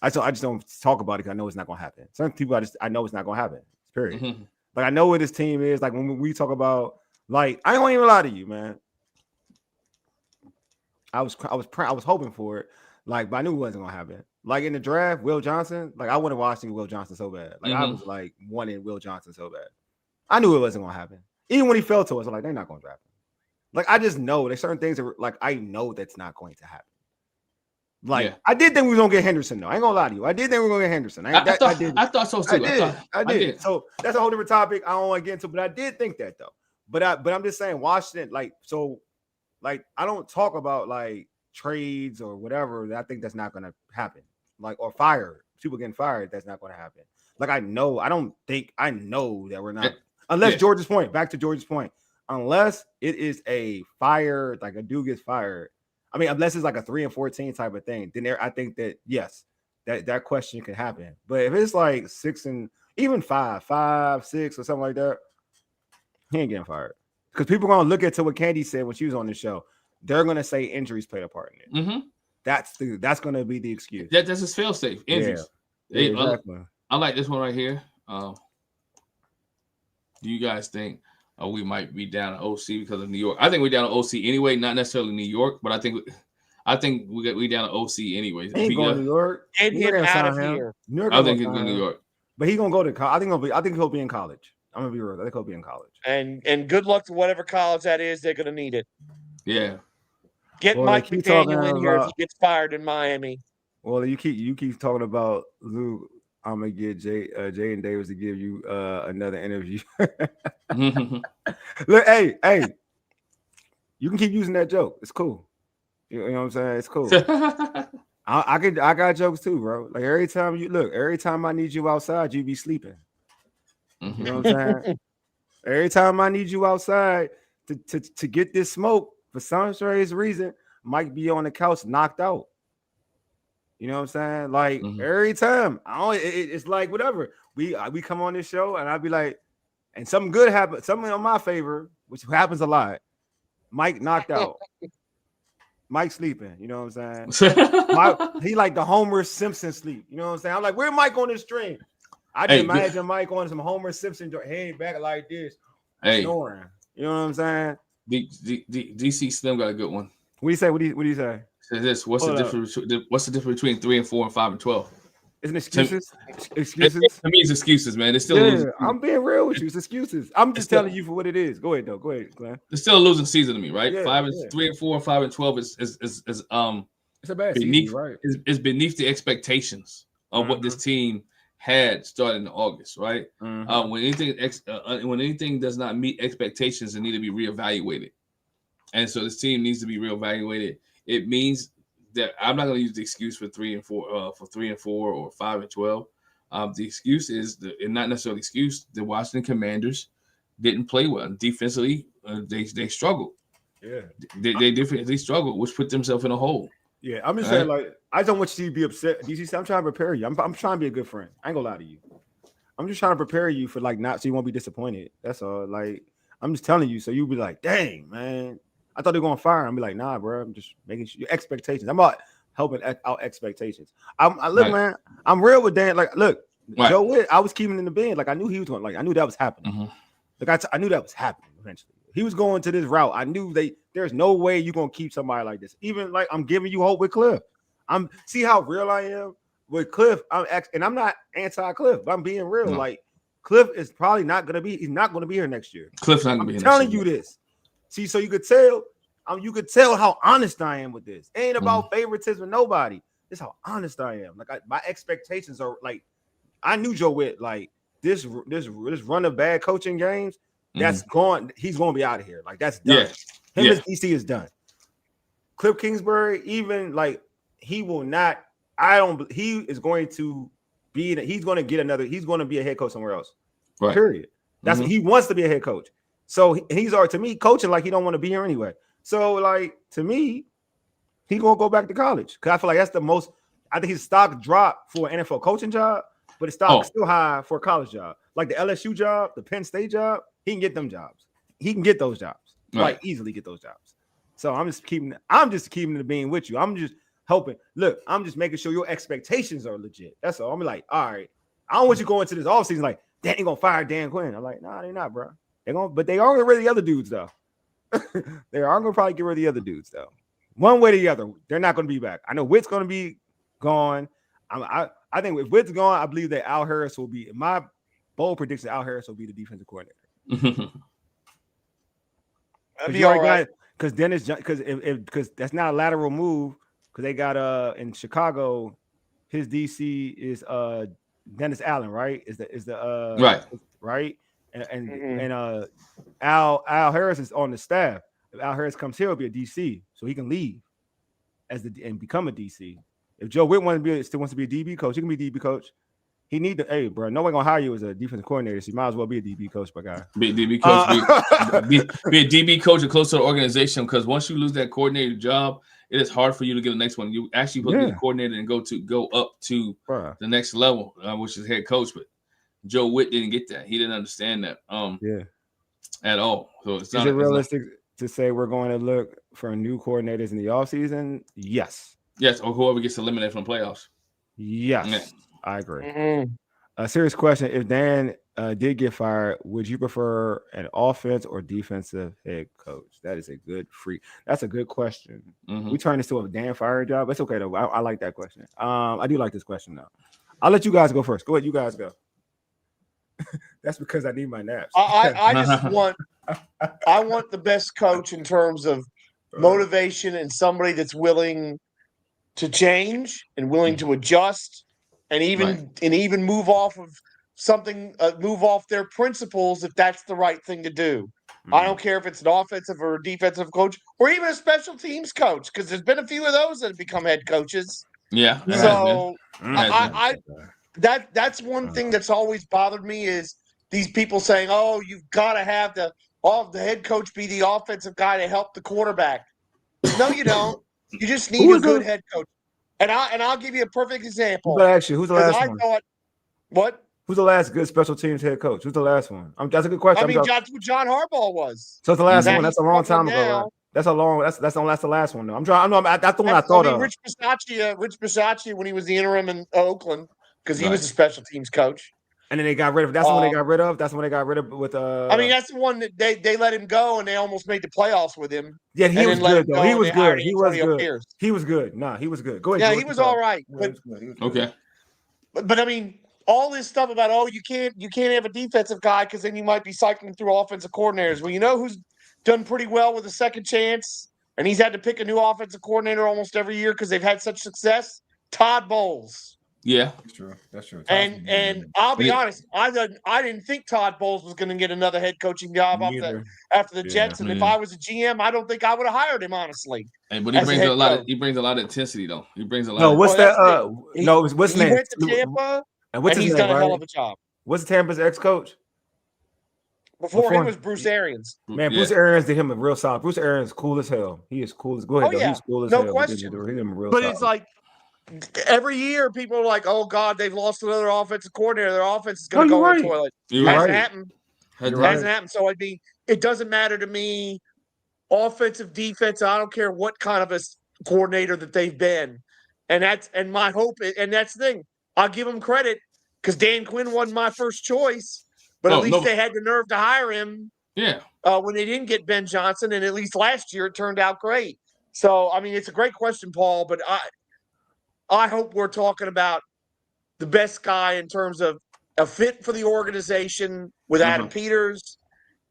I just don't talk about it because I know it's not gonna happen. Some people I know it's not gonna happen. Period. Mm-hmm. Like I know what this team is. Like when we talk about, like I ain't gonna even lie to you, man. I was hoping for it. Like, but I knew it wasn't gonna happen. Like in the draft, Will Johnson. Like I wanted Washington Will Johnson so bad. Like I was like wanting Will Johnson so bad. I knew it wasn't gonna happen. Even when he fell to us, I'm like, they're not gonna draft him. Like I just know there's certain things that like I know that's not going to happen. Like I did think we was gonna get Henderson though. I ain't gonna lie to you. I did think we were gonna get Henderson. I thought so too. I did. So that's a whole different topic. I don't want to get into, but I did think that though. But I'm just saying Washington, like I don't talk about like trades or whatever. I think that's not gonna happen. Like or fire people getting fired, that's not going to happen. Like I know that we're not, Yeah. unless Yeah. George's point. Back to George's point, unless it is a fire, like a dude gets fired. I mean, unless it's like a 3-14 type of thing, then I think that yes, that question can happen. But if it's like 6 and even 5, 6 or something like that, he ain't getting fired. Because people are gonna look at what Candy said when she was on the show. They're gonna say injuries played a part in it. Mm-hmm. That's gonna be the excuse. That's his fail safe. Injuries. Yeah, exactly. I like this one right here. Do you guys think we might be down to OC because of New York? I think we're down to OC anyway, not necessarily New York, but I think we down to OC anyways. He ain't going to New York. Get him out of here. I think he's going to New York. But he's gonna go to college. I think he'll be in college. I'm gonna be real. I think he'll be in college. And good luck to whatever college that is. They're gonna need it. Yeah. Get Mike McDaniel in here if he gets fired in Miami. Well, you keep talking about Luke. I'm gonna get Jay and Davis to give you another interview. Look, hey, you can keep using that joke. It's cool. You know what I'm saying? It's cool. I got jokes too, bro. Like every time I need you outside, you be sleeping. You know what I'm saying? Every time I need you outside to get this smoke, for some strange reason, Mike be on the couch knocked out. You know what I'm saying? Like every time, it's like whatever. We come on this show and I'll be like, and something good happens, something on my favor, which happens a lot. Mike knocked out. Mike sleeping, you know what I'm saying? He like the Homer Simpson sleep. You know what I'm saying? I'm like, where Mike on this stream? I can imagine Mike on some Homer Simpson head back like this, snoring. You know what I'm saying? DC Slim got a good one. What do you say? What do you say? This what's the difference between 3 and 4 and 5 and 12? Isn't excuses? Excuses? To me, it's excuses, man. It's still a losing. I'm being real with you. It's excuses. I'm just telling you for what it is. Go ahead, though. Go ahead, Glenn. It's still a losing season to me, right? 3 and 4 and 5 and 12 is it's a bad beneath, season, right? Is beneath the expectations of what this team had started in August, right? When anything does not meet expectations, it need to be reevaluated, and so this team needs to be reevaluated. It means that I'm not going to use the excuse for 3 and 4, or 5 and 12. The excuse is not necessarily excuse. The Washington Commanders didn't play well defensively. They struggled. Yeah, they defensively struggled, which put themselves in a hole. Yeah, I'm just saying, like, I don't want you to be upset. DC, I'm trying to prepare you. I'm trying to be a good friend. I ain't gonna lie to you. I'm just trying to prepare you for so you won't be disappointed. That's all. Like, I'm just telling you, so you'll be like, dang, man. I thought they were going to fire him. I'll be like, nah, bro. I'm just making sure your expectations. I'm about helping out expectations. Look, man, I'm real with Dan. Like, look, Joe Whitt, I was keeping in the bin. Like, I knew he was going. Like, I knew that was happening. Like, I knew that was happening eventually. He was going to this route. I knew there's no way you're going to keep somebody like this. Even like I'm giving you hope with Cliff. See how real I am with Cliff. I'm not anti-Cliff, but I'm being real. No. Like, Cliff is probably not going to be. He's not going to be here next year. Cliff's not going to be. I'm telling you this. See, so you could tell how honest I am with this. It ain't about favoritism, nobody. It's how honest I am. Like my expectations are like, I knew Joe Whitt, like this run of bad coaching games, that's gone. He's going to be out of here. Like that's done. Him as DC is done. Cliff Kingsbury, even like he will not. He is going to be. He's going to get another. He's going to be a head coach somewhere else. Right. Period. That's what he wants to be a head coach. So he's already, to me, coaching like he don't want to be here anyway. So like to me, he gonna go back to college because I feel like that's the most. I think his stock dropped for an NFL coaching job, but his stock is still high for a college job. Like the LSU job, the Penn State job, he can get them jobs. He can get those jobs, like easily get those jobs. So I'm just keeping the being with you. I'm just hoping. Look, I'm just making sure your expectations are legit. That's all. I'm like, all right. I don't want you going to this offseason like, they ain't gonna fire Dan Quinn. I'm like, nah, they not, bro. But they are gonna get rid of the other dudes though. They are gonna probably get rid of the other dudes though. One way or the other, they're not gonna be back. I know Witt's gonna be gone. I think if Witt's gone, I believe that Al Harris will be. My bold prediction: Al Harris will be the defensive coordinator. Because Dennis, because that's not a lateral move. Because they got in Chicago, his DC is Dennis Allen, right? Is the right? And Al Harris is on the staff. If Al Harris comes here, he'll be a DC, so he can leave and become a DC. If Joe Whitt still wants to be a DB coach, he can be a DB coach. He need to, hey, bro, no one gonna hire you as a defensive coordinator, so you might as well be a DB coach, my guy. Be a DB coach, be a DB coach and close to the organization, because once you lose that coordinator job, it is hard for you to get the next one. You actually put the coordinator and go up to the next level, which is head coach. But Joe Whitt didn't get that. He didn't understand that at all. So it's not realistic to say we're going to look for new coordinators in the offseason? Yes. Yes, or whoever gets eliminated from playoffs. Yes. Yeah. I agree. A serious question. If Dan did get fired, would you prefer an offense or defensive head coach? That is a good That's a good question. We turned this to a Dan fired job. It's okay though. I like that question. I do like this question though. I'll let you guys go first. Go ahead, you guys go. That's because I need my naps. I just want the best coach in terms of motivation and somebody that's willing to change and willing to adjust. And even move off of something, move off their principles if that's the right thing to do. I don't care if it's an offensive or a defensive coach or even a special teams coach, because there's been a few of those that have become head coaches. Yeah. So that's one thing that's always bothered me is these people saying, "Oh, you've got to have the head coach be the offensive guy to help the quarterback." No, you don't. You just need a good head coach. And I'll give you a perfect example. Actually, who's the last one? What? Who's the last good special teams head coach? Who's the last one? That's a good question. I mean, that's who John Harbaugh was. So it's the last one. That's a long time ago. Right? That's the last one though. That's the one I thought of. Rich Bisaccia when he was the interim in Oakland, because he was a special teams coach. And then they got rid of. That's the one they got rid of. That's the one they got rid of with. I mean, that's the one that they let him go, and they almost made the playoffs with him. Yeah, he was good though. He was good. He was good. He was good. Nah, he was good. Go ahead. Yeah, he was all right. Okay. But I mean, all this stuff about you can't have a defensive guy because then you might be cycling through offensive coordinators. Well, you know who's done pretty well with a second chance, and he's had to pick a new offensive coordinator almost every year because they've had such success? Todd Bowles. Yeah, that's true. And I'll be honest, I didn't think Todd Bowles was going to get another head coaching job after the Jets. And if I was a GM, I don't think I would have hired him, honestly. Hey, but he brings a lot of intensity though. He brings a lot. No, what's that? What's he went to Tampa, and he's done a hell of a job. What's Tampa's ex-coach? Before him was Bruce Arians. Man, Bruce Arians did him a real solid. Bruce Arians is cool as hell. He is cool as. Go ahead, He's cool as hell. No question. But it's like, every year, people are like, "Oh God, they've lost another offensive coordinator. Their offense is going to go in the toilet." Hasn't happened. Hasn't happened. So I mean, it doesn't matter to me, offensive, defense. I don't care what kind of a coordinator that they've been, and my hope. And that's the thing. I'll give them credit because Dan Quinn wasn't my first choice, but at least they had the nerve to hire him. Yeah. When they didn't get Ben Johnson, and at least last year it turned out great. So I mean, it's a great question, Paul, but I hope we're talking about the best guy in terms of a fit for the organization with Adam Peters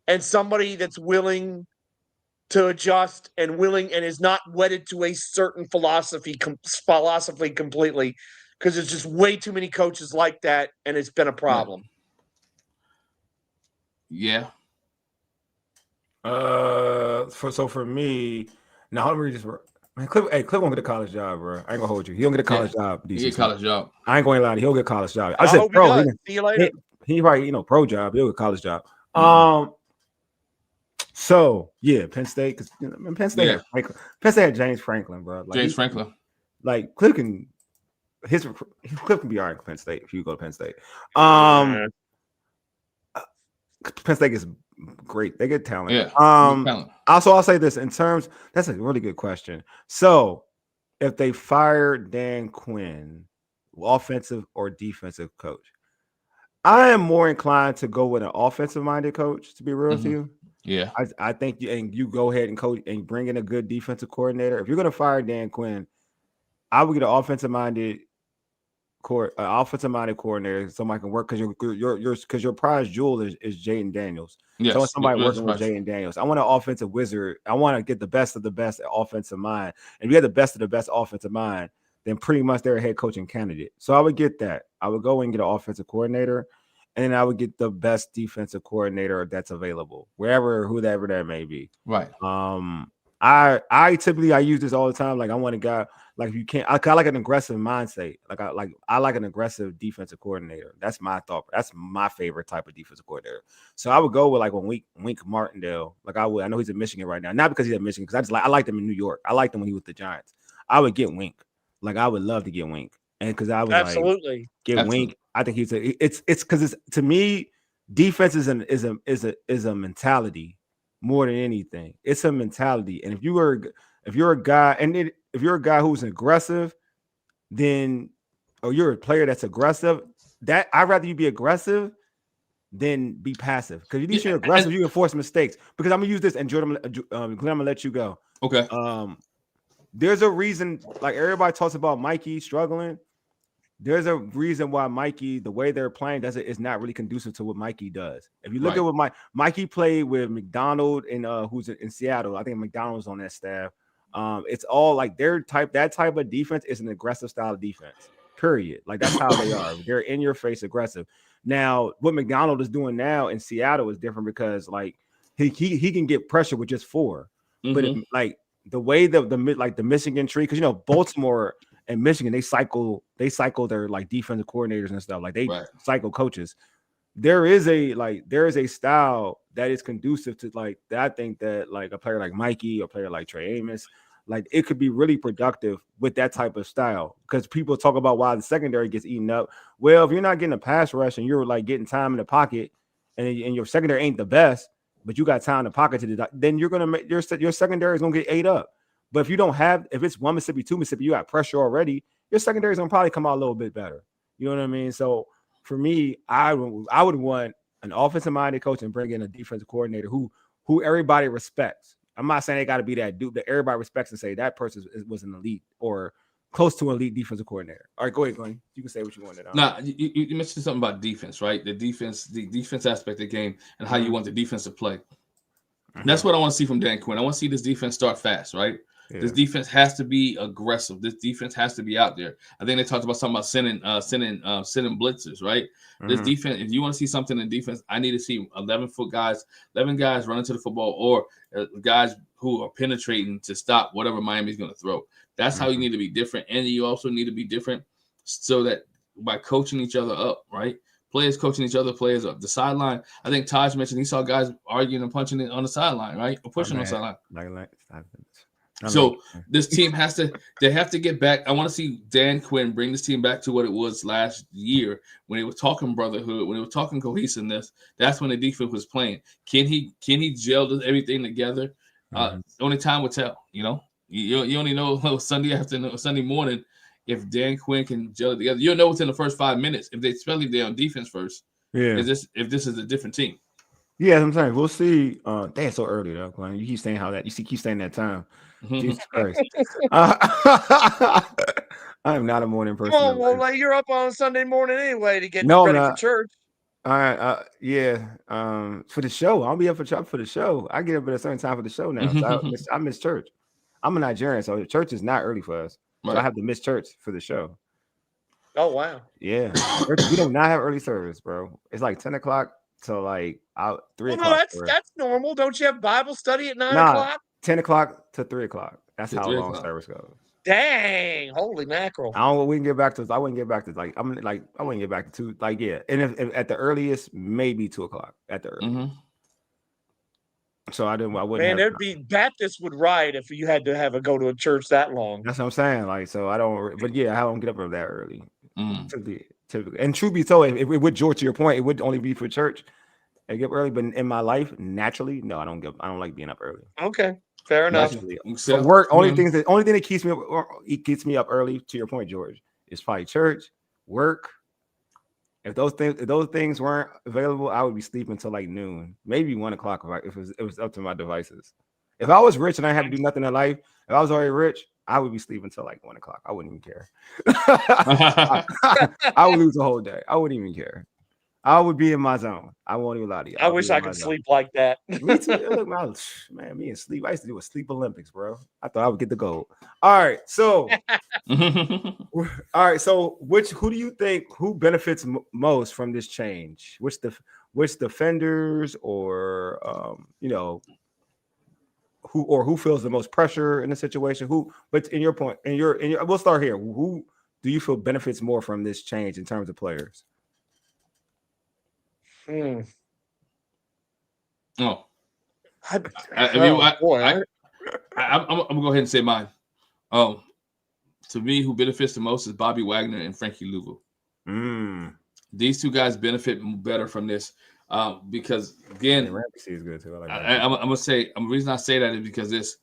and somebody that's willing to adjust and is not wedded to a certain philosophy completely, because there's just way too many coaches like that, and it's been a problem. Yeah. For me, now let me just. Man, Cliff won't get a college job, bro. I ain't gonna hold you. He don't get a college job. He get a college job. I ain't going to lie to you. He'll get a college job. I said, bro, see you later. He probably, pro job. He'll get a college job. So yeah, Penn State, because Penn State had Franklin. Penn State had James Franklin, bro. James Franklin. Like Cliff can be all right at Penn State if you go to Penn State. Penn State is great. They get talent. Yeah. Also, I'll say this in terms. That's a really good question. So, if they fire Dan Quinn, offensive or defensive coach, I am more inclined to go with an offensive-minded coach. To be real with you, yeah, I think you go ahead and coach and bring in a good defensive coordinator. If you're going to fire Dan Quinn, I would get an offensive-minded coordinator, somebody can work because your prize jewel is Jaden Daniels. Yes, so somebody working with Jaden Daniels. I want an offensive wizard. I want to get the best of the best offensive mind. And if you have the best of the best offensive mind, then pretty much they're a head coaching candidate. So I would get that. I would go and get an offensive coordinator, and then I would get the best defensive coordinator that's available, whoever that may be. Right. I typically I use this all the time. Like I want a guy like if you can't. I like an aggressive mindset. I like an aggressive defensive coordinator. That's my thought. That's my favorite type of defensive coordinator. So I would go with like when Wink Martindale. Like I would. I know he's in Michigan right now. Not because he's at Michigan, because I liked him in New York. I liked him when he was with the Giants. I would get Wink. Like I would love to get Wink, and because I was absolutely get Wink. I think it's because it's to me defense is a mentality more than anything. It's a mentality, and if you're a guy if you're a guy who's aggressive, then or you're a player that's aggressive, that I'd rather you be aggressive than be passive. Because if you're aggressive, you can force mistakes. Because I'm gonna use this, and Jordan, Glenn, I'm gonna let you go. Okay. There's a reason, like everybody talks about Mikey struggling. There's a reason why Mikey, the way they're playing, is not really conducive to what Mikey does. If you look at what Mikey played with McDonald and who's in Seattle, I think McDonald's on that staff. It's all like that type of defense is an aggressive style of defense. Period. Like that's how they are. They're in your face aggressive. Now, what McDonald is doing now in Seattle is different because like he can get pressure with just 4. Mm-hmm. But like the way the Michigan tree, because Baltimore and Michigan, they cycle their like defensive coordinators and stuff. Like they cycle coaches. There is a style that is conducive to like that. I think that like a player like Mikey, a player like Trey Amos, like it could be really productive with that type of style. Because people talk about why the secondary gets eaten up. Well, if you're not getting a pass rush and you're like getting time in the pocket, and your secondary ain't the best, but you got time in the pocket then you're gonna make your secondary is gonna get ate up. But if it's 1 Mississippi, 2 Mississippi, you got pressure already, your secondary is gonna probably come out a little bit better. You know what I mean? So for me, I would want an offensive-minded coach and bring in a defensive coordinator who everybody respects. I'm not saying they got to be that dude that everybody respects and say that person was an elite or close to an elite defensive coordinator. All right, go ahead, Glenn. You can say what you wanted. Nah, you mentioned something about defense, right? The defense aspect of the game and how you want the defense to play. Mm-hmm. That's what I want to see from Dan Quinn. I want to see this defense start fast, right? Yeah. This defense has to be aggressive. This defense has to be out there. I think they talked about something about sending blitzers, right? Mm-hmm. This defense, if you want to see something in defense, I need to see 11 guys running to the football, or guys who are penetrating to stop whatever Miami's going to throw. That's how you need to be different, and you also need to be different so that by coaching each other up, right? Players coaching each other, players up. The sideline, I think Taj mentioned he saw guys arguing and punching it on the sideline, right? Or pushing on the sideline. So this team have to get back. I want to see Dan Quinn bring this team back to what it was last year when they were talking brotherhood, when they were talking cohesiveness. That's when the defense was playing. Can he gel everything together? Only time will tell. You only know Sunday morning if Dan Quinn can gel it together. You'll know within the first 5 minutes especially if they're on defense first. Yeah, if this is a different team. Yeah, I'm saying we'll see. Damn, so early though, Glenn. You keep saying keep saying that time. Jesus Christ. I am not a morning person. Oh, well, you're up on Sunday morning anyway to get ready for church. All right. Yeah. For the show. I'll be up for the show. I get up at a certain time for the show now. So I miss church. I'm a Nigerian, so church is not early for us. So I have to miss church for the show. Oh, wow. Yeah. We do not have early service, bro. It's like 10 o'clock to like 3 o'clock. No, that's normal. Don't you have Bible study at 9 o'clock? 10 o'clock to 3 o'clock. That's how long service goes. Dang, holy mackerel! I wouldn't get back to I wouldn't get back to 2. Like, yeah, and if at the earliest, maybe 2 o'clock at the earliest. Mm-hmm. So I wouldn't. Man, there'd be Baptists would riot if you had to go to a church that long. That's what I'm saying. Like, so I don't. But yeah, I don't get up that early. Typically. And truth be told, if it would, George, to your point, it would only be for church. I get up early, but in my life, naturally, no, I don't like being up early. Okay. Fair enough. So work. Only thing that keeps me up early. To your point, George, is probably church, work. If those things weren't available, I would be sleeping until like noon, maybe 1 o'clock. If it was up to my devices. If I was rich and I had to do nothing in life, if I was already rich, I would be sleeping until like 1 o'clock. I wouldn't even care. I would lose the whole day. I wouldn't even care. I would be in my zone. I won't even lie to you. I wish I could sleep like that. Me too. Look, man, me and sleep. I used to do a sleep Olympics, bro. I thought I would get the gold. All right, so who do you think benefits most from this change? Which defenders or who feels the most pressure in the situation? But in your point, we'll start here. Who do you feel benefits more from this change in terms of players? Oh, boy, I'm gonna go ahead and say mine. To me, who benefits the most is Bobby Wagner and Frankie Louisville. These two guys benefit better from this because again, Ramsey is good too. I'm gonna say the reason I say that is because this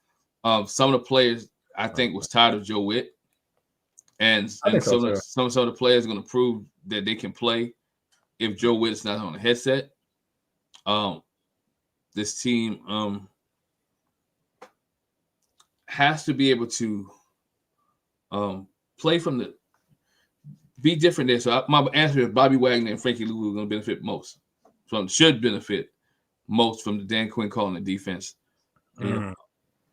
some of the players I think was tired of Joe Whitt, and some of the players are going to prove that they can play if Joe Whitt is not on the headset. This team has to be able to play from be different there. So my answer is Bobby Wagner and Frankie Louisville are going to benefit most. Should benefit most from the Dan Quinn calling the defense.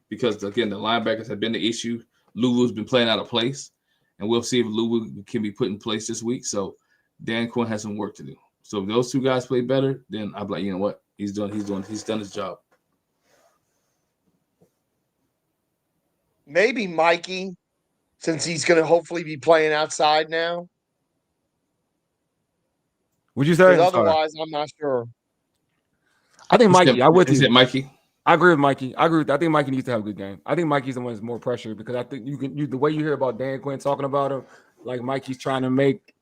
Because again, the linebackers have been the issue. Louisville's been playing out of place, and we'll see if Louisville can be put in place this week. So Dan Quinn has some work to do. So if those two guys play better, then I'm like, you know what? He's done his job. Maybe Mikey, since he's going to hopefully be playing outside now. Would you say? Otherwise, I'm not sure. I think Mikey. I would say Mikey. I agree with Mikey. I think Mikey needs to have a good game. I think Mikey's the one that's more pressure because I think the way you hear about Dan Quinn talking about him, like Mikey's trying to make.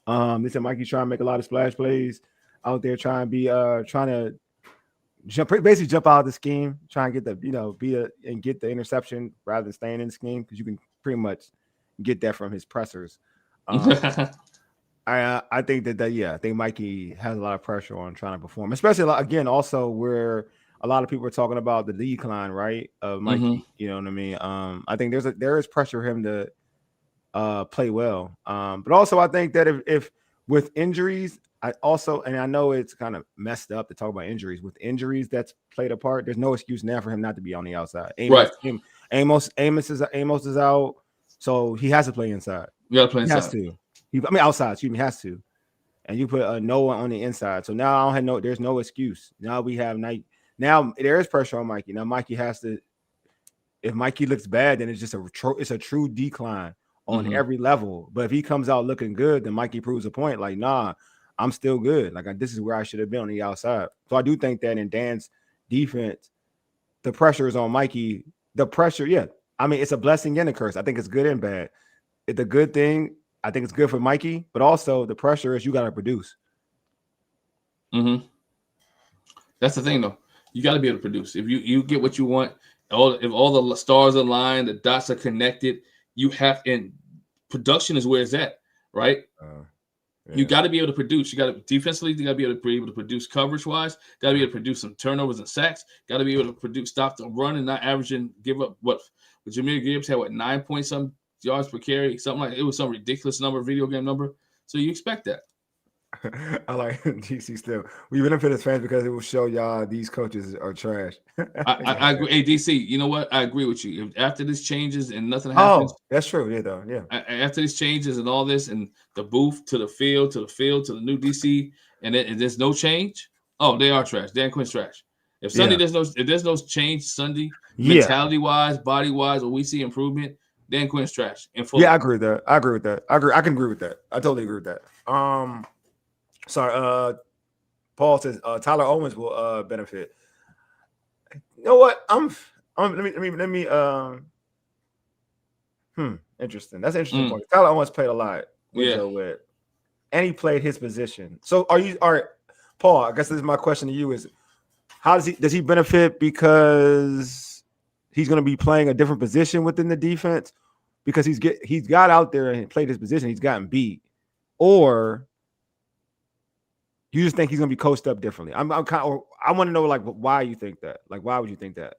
They said Mikey's trying to make a lot of splash plays out there, trying to jump out of the scheme, trying to get and get the interception rather than staying in the scheme because you can pretty much get that from his pressers. I think I think Mikey has a lot of pressure on trying to perform, especially again also where a lot of people are talking about the decline, right? Of Mikey, you know what I mean? I think there is pressure for him to play well. But also I think that if with injuries, I know it's kind of messed up to talk about injuries. With injuries that's played a part, there's no excuse now for him not to be on the outside. Amos is out, so he has to play inside. You gotta play inside. He has to. Outside. Excuse me, has to. And you put Noah on the inside. So now there's no excuse. Now we have Now there is pressure on Mikey. Now Mikey has to. If Mikey looks bad, then it's just a true decline on every level. But if he comes out looking good, then Mikey proves a point. Like, nah, I'm still good. Like this is where I should have been on the outside. So I do think that in Dan's defense, the pressure is on Mikey. The pressure, yeah. I mean, it's a blessing and a curse. I think it's good and bad. It's a good thing. I think it's good for Mikey, but also the pressure is you got to produce. That's the thing, though. You got to be able to produce. If you get what you want, if all the stars align, the dots are connected, and production is where it's at, right? You got to be able to produce. You got to defensively, you got to be able to produce coverage wise. Got to be able to produce some turnovers and sacks. Got to be able to stop the run and not averaging. Give up what Jameer Gibbs had 9 point some yards per carry, something like it was some ridiculous number, video game number. So you expect that. I like DC still. We benefit as fans because it will show y'all these coaches are trash. I agree. Hey, DC, you know what? I agree with you. If after this changes and nothing happens, that's true. Yeah, though. Yeah. After these changes and all this, and the booth to the field to the new DC, and there's no change. Oh, they are trash. Dan Quinn's trash. If Sunday there's no change Sunday, mentality wise, body wise, or we see improvement, Dan Quinn's trash. Yeah, I agree with that. I can agree with that. I totally agree with that. Sorry, Paul says Tyler Owens will benefit. You know what? Let me interesting. That's an interesting point. Tyler Owens played a lot with Joe Whitt, and he played his position. So all right, Paul, I guess this is my question to you is how does he benefit because he's going to be playing a different position within the defense because he's got out there and played his position, he's gotten beat, or you just think he's gonna be coached up differently? I want to know why you think that. Like, why would you think that?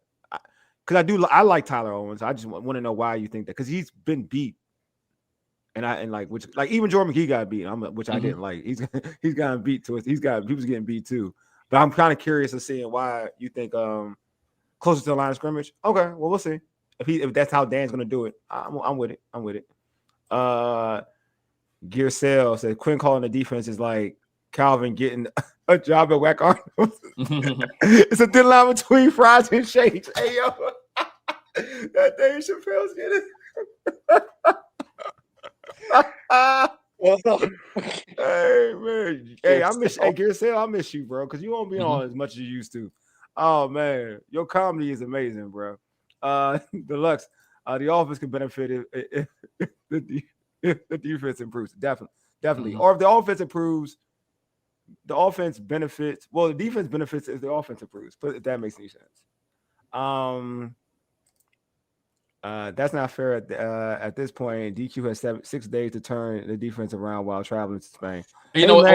Because I like Tyler Owens. I just want to know why you think that because he's been beat, and even Jordan McGee got beat, which I didn't like. He's gotten beat to us. He was getting beat too. But I'm kind of curious of seeing why you think closer to the line of scrimmage. Okay, well we'll see if that's how Dan's gonna do it. I'm with it. Gearsell said Quinn calling the defense is like Calvin getting a job at Whack Arnold. It's a thin line between fries and shakes. Hey yo, that Dave Chappelle's getting. Hey man, hey, I miss. Hey, Garcelle, I miss you, bro, because you won't be on as much as you used to. Oh man, your comedy is amazing, bro. Deluxe, the offense can benefit if the defense improves. Definitely. Or if the offense improves, the offense benefits. Well, the defense benefits if the offense improves. But if that makes any sense. That's not fair at this point. DQ has 6 days to turn the defense around while traveling to Spain. You know what?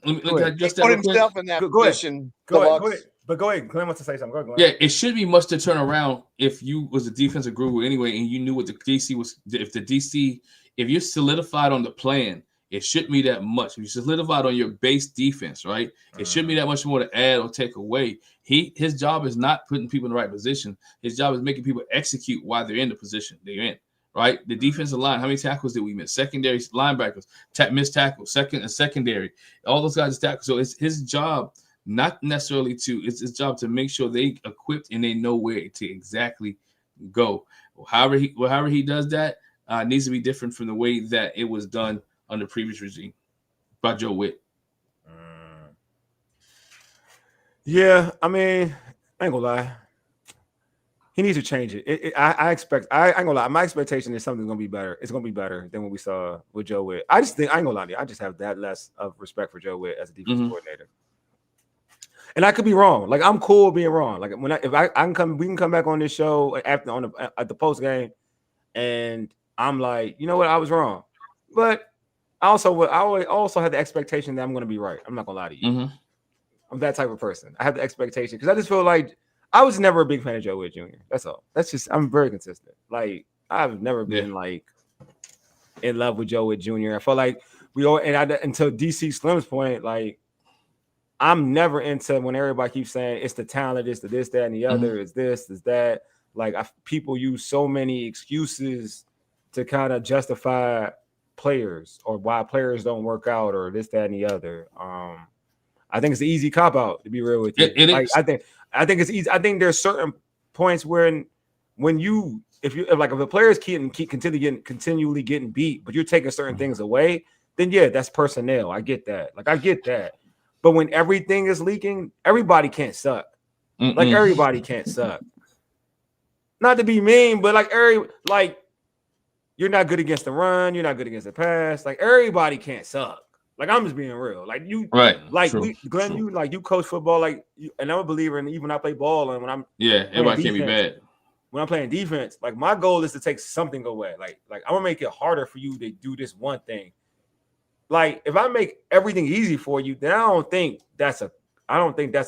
Let me just put himself in that position. Go ahead. But go ahead. Glenn wants to say something. Go ahead. Yeah, it should be much to turn around if you was a defensive guru anyway, and you knew what the DC was. If you're solidified on the plan, it shouldn't be that much. If you solidified on your base defense, right? It shouldn't be that much more to add or take away. His job is not putting people in the right position. His job is making people execute while they're in the position they're in. Right? The defensive line, how many tackles did we miss? Secondary linebackers, missed tackles, secondary. All those guys tackle. So it's his job, not necessarily it's his job to make sure they equipped and they know where to exactly go. However he does that needs to be different from the way that it was done under the previous regime by Joe Whitt. Yeah, I mean, I ain't gonna lie. He needs to change it. I ain't gonna lie. My expectation is something's gonna be better. It's gonna be better than what we saw with Joe Whitt. I just think I ain't gonna lie to you. I just have that less of respect for Joe Whitt as a defensive coordinator. And I could be wrong. Like I'm cool being wrong. Like we can come back on this show at the post game, and I'm like, you know what, I was wrong. But I also have the expectation that I'm gonna be right. I'm not gonna lie to you. I'm that type of person. I have the expectation because I just feel like I was never a big fan of Joe Whitt Jr. That's all. That's just I'm very consistent. Like I've never been like in love with Joe Whitt Jr. I felt like until DC Slim's point, like I'm never into when everybody keeps saying it's the talent, it's the this, that, and the other, it's this, it's that. Like people use so many excuses to kind of justify players or why players don't work out or this, that, and the other. I think it's an easy cop out to be real with you. I think it's easy. I think there's certain points where if the players keep continually getting beat, but you're taking certain things away, then yeah, that's personnel. I get that. Like I get that. But when everything is leaking, everybody can't suck. Like everybody can't suck. Not to be mean, but you're not good against the run, you're not good against the pass. Like everybody can't suck. Like I'm just being real. Like you, right? Like Glenn, you coach football, and I'm a believer in even I play ball, and when I'm everybody can't be bad. When I'm playing defense, like my goal is to take something away. Like I'm gonna make it harder for you to do this one thing. Like if I make everything easy for you, then I don't think that's a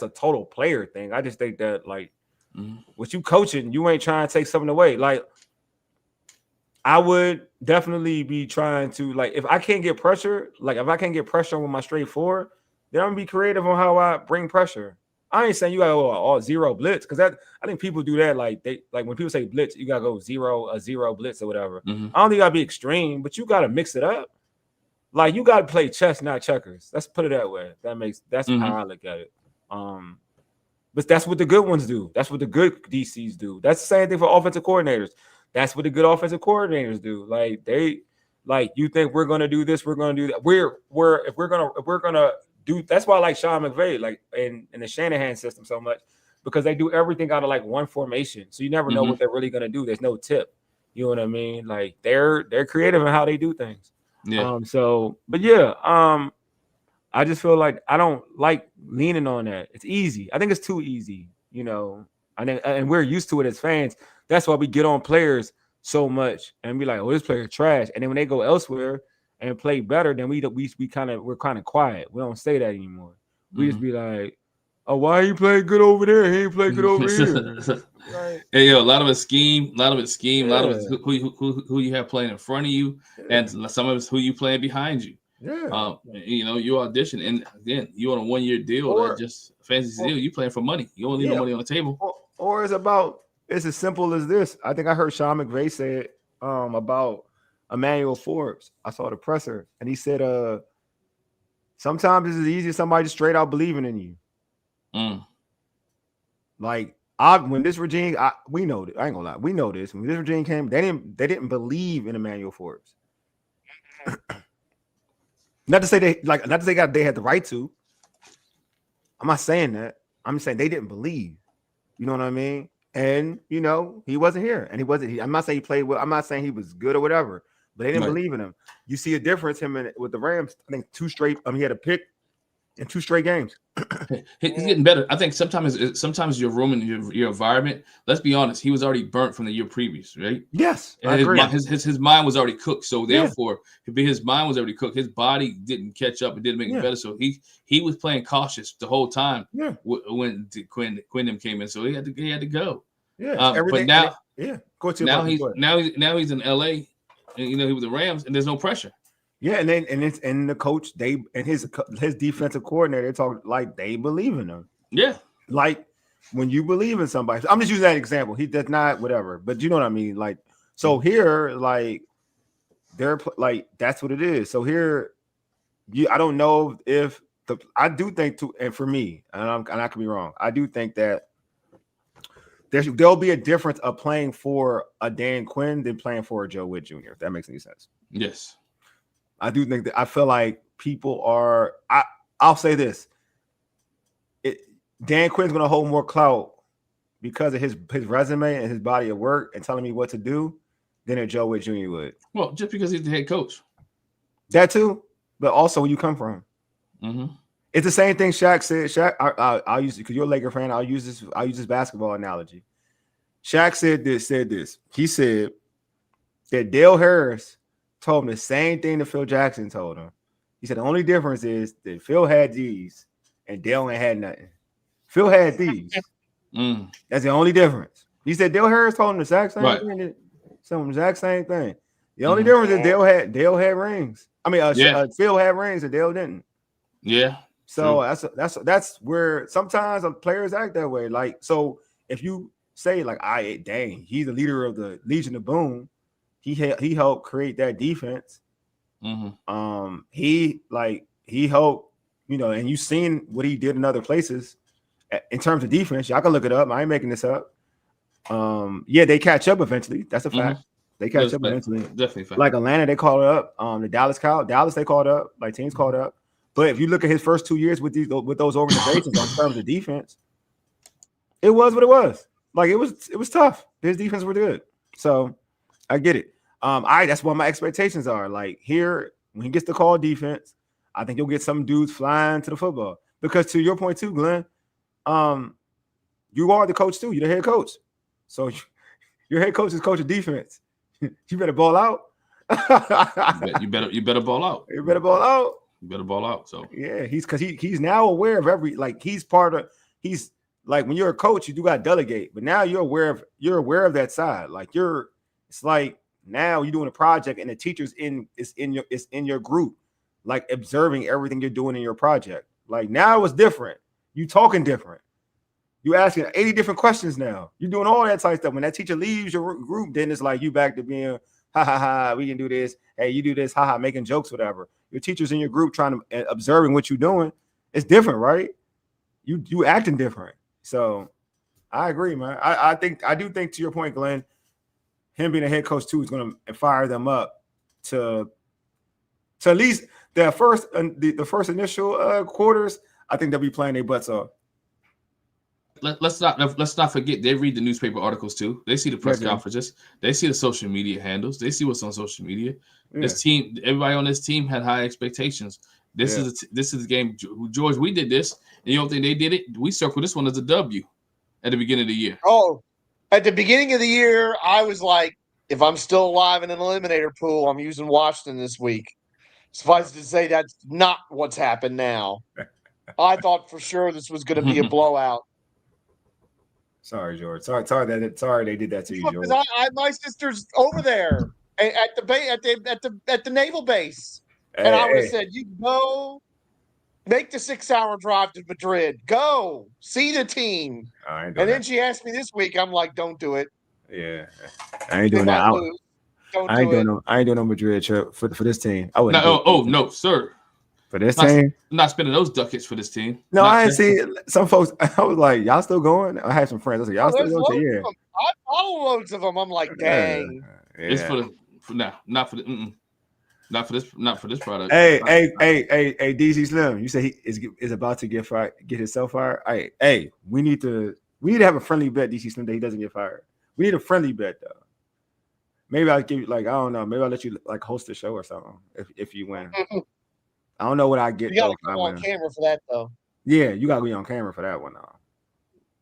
total player thing. I just think that what you coaching, you ain't trying to take something away. Like I would definitely be trying to if I can't get pressure, with my straight forward, then I'm gonna be creative on how I bring pressure. I ain't saying you gotta go all zero blitz because I think people do that. Like when people say blitz, you gotta go zero blitz or whatever. I don't think you gotta be extreme, but you gotta mix it up. Like you gotta play chess, not checkers. Let's put it that way. That's how I look at it. But that's what the good ones do. That's what the good DCs do. That's the same thing for offensive coordinators. That's what the good offensive coordinators do. You think we're gonna do this, we're gonna do that. If we're gonna do. That's why I like Sean McVay, in the Shanahan system so much, because they do everything out of one formation. So you never know what they're really gonna do. There's no tip. You know what I mean? Like they're creative in how they do things. Yeah. I just feel like I don't like leaning on that. It's easy. I think it's too easy. You know. And we're used to it as fans. That's why we get on players so much and be like, "Oh, this player trash." And then when they go elsewhere and play better, then we're kind of quiet. We don't say that anymore. We just be like, "Oh, why are you playing good over there? He ain't playing good over here." Hey, a lot of it's scheme. A lot of it's who you have playing in front of you, and some of it's who you playing behind you. Yeah. You audition, and again, you on a 1-year deal. That just fancy deal. You playing for money. You don't leave no money on the table. Or it's as simple as this. I think I heard Sean McVay say it about Emmanuel Forbes. I saw the presser, and he said, Sometimes it's as easy as somebody just straight out believing in you. Like when this regime, we know that. I ain't gonna lie, we know this. When this regime came, they didn't believe in Emmanuel Forbes. Not to say they had the right to. I'm not saying that. I'm saying they didn't believe. You know what I mean? And he wasn't here, and he wasn't. I'm not saying he played well. I'm not saying he was good or whatever, but they didn't believe in him. You see a difference with the Rams. I think 2 straight. He had a pick in 2 straight games. He's getting better. I think sometimes your room and your environment. Let's be honest. He was already burnt from the year previous, right? Yes, and I agree. His mind was already cooked. So therefore, his mind was already cooked. His body didn't catch up. It didn't make it better. So he was playing cautious the whole time. Yeah. When Quinn came in, so he had to go. Yeah. But now, now he's in LA, and he was the Rams, and there's no pressure. Yeah, and the coach, his defensive coordinator, they talk like they believe in him. Yeah, like when you believe in somebody. I'm just using that example. He does not whatever, but you know what I mean. Like so here, like they're like that's what it is. So here, I don't know if I do think and for me, and I could be wrong. I do think that there'll be a difference of playing for a Dan Quinn than playing for a Joe Whitt Jr. If that makes any sense. Yes. I do think that I feel like people are. I'll say this: Dan Quinn's going to hold more clout because of his resume and his body of work and telling me what to do than a Joe Whitt Jr. would. Well, just because he's the head coach. That too, but also where you come from. Mm-hmm. It's the same thing Shaq said. Shaq, I'll use it because you're a Laker fan. I'll use this basketball analogy. Shaq said this. He said that Dale Harris told him the same thing that Phil Jackson told him. He said the only difference is that Phil had these and Dale ain't had nothing. Phil had these. That's the only difference. He said Dale Harris told him the exact same thing. The exact same thing. The only difference is Dale had rings. I mean, Phil had rings and Dale didn't. Yeah. So that's where sometimes players act that way. Like so, if you say like, he's the leader of the Legion of Boom. He helped create that defense. Mm-hmm. He helped, and you've seen what he did in other places in terms of defense. Y'all can look it up. I ain't making this up. They catch up eventually. That's a fact. They catch up eventually. Definitely fact. Like Atlanta, they called it up. The Dallas, they called up. Like teams called up. But if you look at his first 2 years with those organizations in terms of defense, it was what it was. Like it was tough. His defense were good. So I get it. That's what my expectations are. Like here, when he gets to call defense, I think you'll get some dudes flying to the football. Because to your point too, Glenn, you are the coach too. You're the head coach. So your head coach is coach of defense. You better ball out. you better ball out. You better ball out. You better ball out. So yeah, he's now aware of he's like when you're a coach, you do got to delegate, but now you're aware of that side. Like it's like now you're doing a project and the teacher's in your group, like observing everything you're doing in your project. Like now it's different. You talking different. You asking 80 different questions now. You're doing all that type of stuff. When that teacher leaves your group, then it's like you back to being ha ha ha. We can do this. Hey, you do this. Ha ha. Making jokes, whatever. Your teacher's in your group trying to observing what you're doing. It's different, right? You acting different. So I agree, man. I do think to your point, Glenn, him being a head coach too is going to fire them up to at least the first initial quarters. I think they'll be playing their butts off. Let's not forget they read the newspaper articles too. They see the press conferences. They see the social media handles. They see what's on social media. Yeah. This team, everybody on this team had high expectations. This is the game. George, we did this, and you don't think they did it? We circled this one as a W at the beginning of the year. Oh, at the beginning of the year, I was like, if I'm still alive in an eliminator pool, I'm using Washington this week. Suffice to say, that's not what's happened now. I thought for sure this was going to be a blowout. Sorry, George. Sorry they did that to you, George. My sister's over there at the naval base, and I would have said, "You go, make the 6-hour drive to Madrid. Go see the team." And then she asked me this week. I'm like, "Don't do it." Yeah, I ain't doing that. I ain't doing no Madrid trip for this team. No, sir. For this team? I'm not spending those ducats for this team. No, Not I ain't Texas. see some folks. I was like, y'all still going? I had some friends. I was like, y'all still There's going? loads Yeah. of them. I follow loads of them. I'm like, dang. Yeah. It's not for this product. Hey, DC Slim. You say he is about to get himself fired. Hey, we need to have a friendly bet, DC Slim, that he doesn't get fired. We need a friendly bet though. Maybe I'll give you I don't know. Maybe I'll let you host a show or something if you win. I don't know what I get. You gotta come on camera for that though. Yeah, you gotta be on camera for that one though.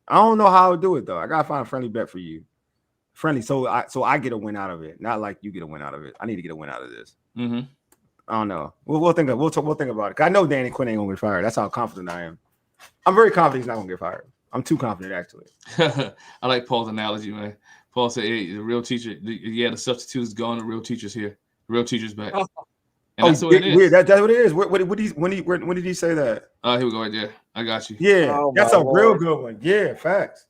I don't know how I'll do it though. I gotta find a friendly bet for you. Friendly, so I get a win out of it, not like you get a win out of it. I need to get a win out of this. Mm-hmm. I don't know. We'll think about it. 'Cause I know Dan Quinn ain't gonna get fired. That's how confident I am. I'm very confident he's not gonna get fired. I'm too confident actually. I like Paul's analogy, man. Paul said, "Hey, the real teacher, the substitute is gone. The real teacher's here. The real teacher's back." And that's what it is. Weird. That's what it is. When did he say that? Here we go right there. I got you. Yeah, that's a real good one. Yeah, facts.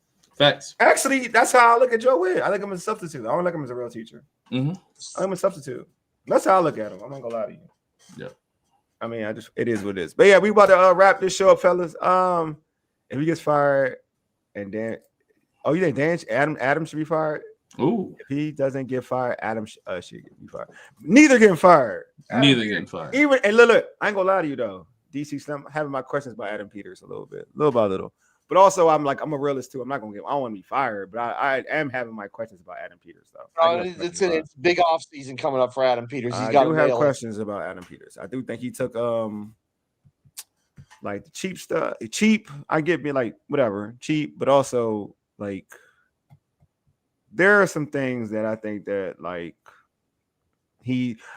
Actually, that's how I look at Joe Whitt. I like him as a substitute. I don't like him as a real teacher. Mm-hmm. I like him as a substitute. That's how I look at him. I'm not gonna lie to you. Yeah. I mean, it is what it is. But yeah, we about to wrap this show up, fellas. If he gets fired, and then, you think Adam should be fired? Ooh. If he doesn't get fired, Adam should be fired. Neither getting fired. Getting fired. And look, I ain't gonna lie to you though. DC Slim, I'm having my questions about Adam Peters a little by little. But also, I'm a realist too. I don't want to be fired, but I am having my questions about Adam Peters though. It's big off season coming up for Adam Peters. I do have questions about Adam Peters. I do think he took like the cheap stuff. Cheap, I get me like whatever, cheap, but also like there are some things that I think that like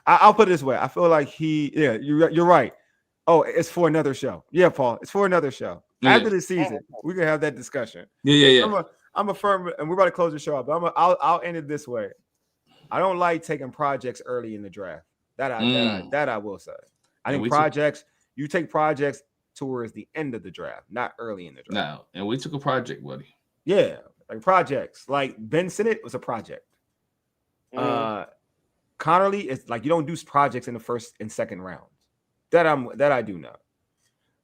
I'll put it this way. I feel like you're right. Oh, it's for another show. Yeah, Paul, it's for another show. Yeah. After the season, we can have that discussion. Yeah. I'm a firm, and we're about to close the show up. But I'll end it this way. I don't like taking projects early in the draft. That I will say. I think you take projects towards the end of the draft, not early in the draft. No, and we took a project, buddy. Yeah, like projects. Like Ben Sinnott was a project. Connerly is like you don't do projects in the first and second rounds. That I do know.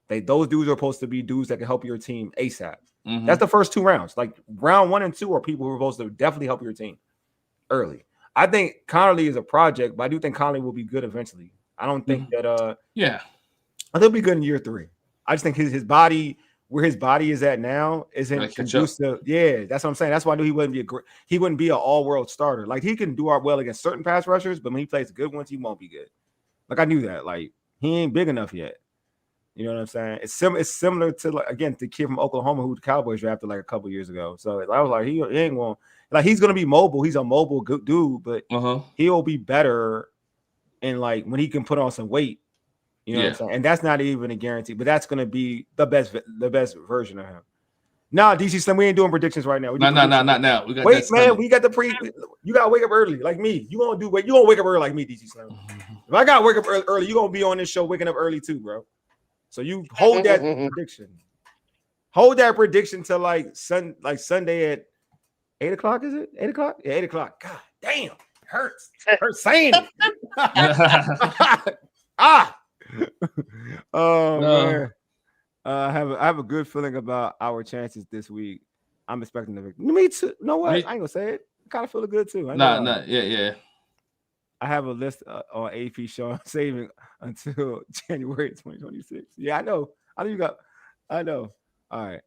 Those dudes are supposed to be dudes that can help your team ASAP. Mm-hmm. That's the first 2 rounds. Like round 1 and 2 are people who are supposed to definitely help your team early. I think Connerly is a project, but I do think Connerly will be good eventually. I don't think that I think he'll be good in year 3. I just think his body, where his body is at now, isn't conducive. Yeah, that's what I'm saying. That's why I knew he wouldn't be an all-world starter. Like he can do well against certain pass rushers, but when he plays good ones, he won't be good. Like I knew that. Like he ain't big enough yet. You know what I'm saying? It's similar to the kid from Oklahoma who the Cowboys drafted like a couple years ago. So I was like, he ain't going he's gonna be mobile. He's a mobile good dude, but he'll be better in like when he can put on some weight. You know what I'm saying? And that's not even a guarantee, but that's gonna be the best version of him. Nah, DC Slim, we ain't doing predictions right now. Not now. Wait, man, we got the you gotta wake up early like me. You gonna wake up early like me, DC Slim. If I gotta wake up early, you gonna be on this show waking up early too, bro. So you hold that prediction. Hold that prediction till like Sunday at 8 o'clock. Is it 8 o'clock? Yeah, 8 o'clock. God damn, it hurts. It hurts saying it. Man. I have a good feeling about our chances this week. I'm expecting the victory. Me too. You know what? I ain't gonna say it. I kind of feel good too. Yeah. I have a list on AP show saving until January 2026. Yeah, I know you got. I know. All right.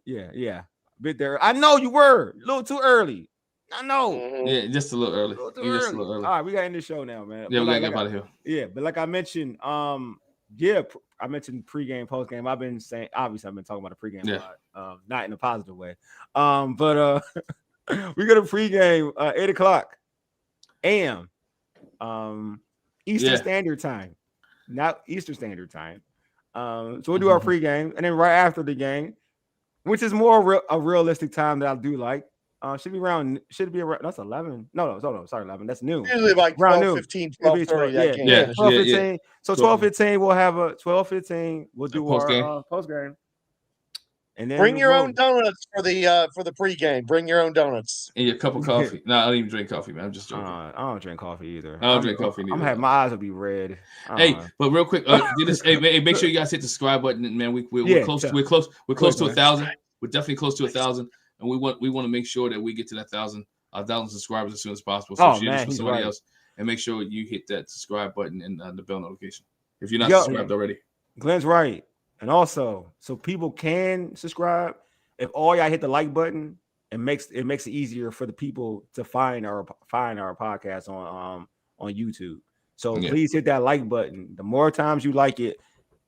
Yeah. Bit there. I know you were a little too early. I know. Yeah, just a little early. Just a little early. All right, we got to end the show now, man. Yeah, we gotta get out of here. Yeah, but like I mentioned, I mentioned pregame, postgame. I've been saying, obviously, I've been talking about the pregame a lot, not in a positive way. But we got a pregame 8 o'clock a.m. Eastern Standard Time, not Eastern Standard Time. So we'll do our pregame, and then right after the game, which is more a realistic time that I do like. Should be around. That's 11. No, sorry, 11. That's noon. Usually like 12, 15, 12, 30. Yeah. 12, 15. So 12, 15. We'll have a 12, 15. We'll do our post game, And then bring your we'll- own donuts for the pregame. Bring your own donuts. And your cup of coffee. No, I don't even drink coffee, man. I'm just joking. I don't drink coffee either. I don't drink coffee I'm neither. gonna have my eyes will be red. Hey, but real quick, make sure you guys hit the subscribe button, man. We're close to 1,000. We're definitely close to 1,000, and we want to make sure that we get to that 1,000 subscribers as soon as possible. So share this with somebody else, and make sure you hit that subscribe button and the bell notification if you're not subscribed already. Glenn's right, and also so people can subscribe. If all y'all hit the like button, it makes it easier for the people to find our podcast on YouTube. So please hit that like button. The more times you like it,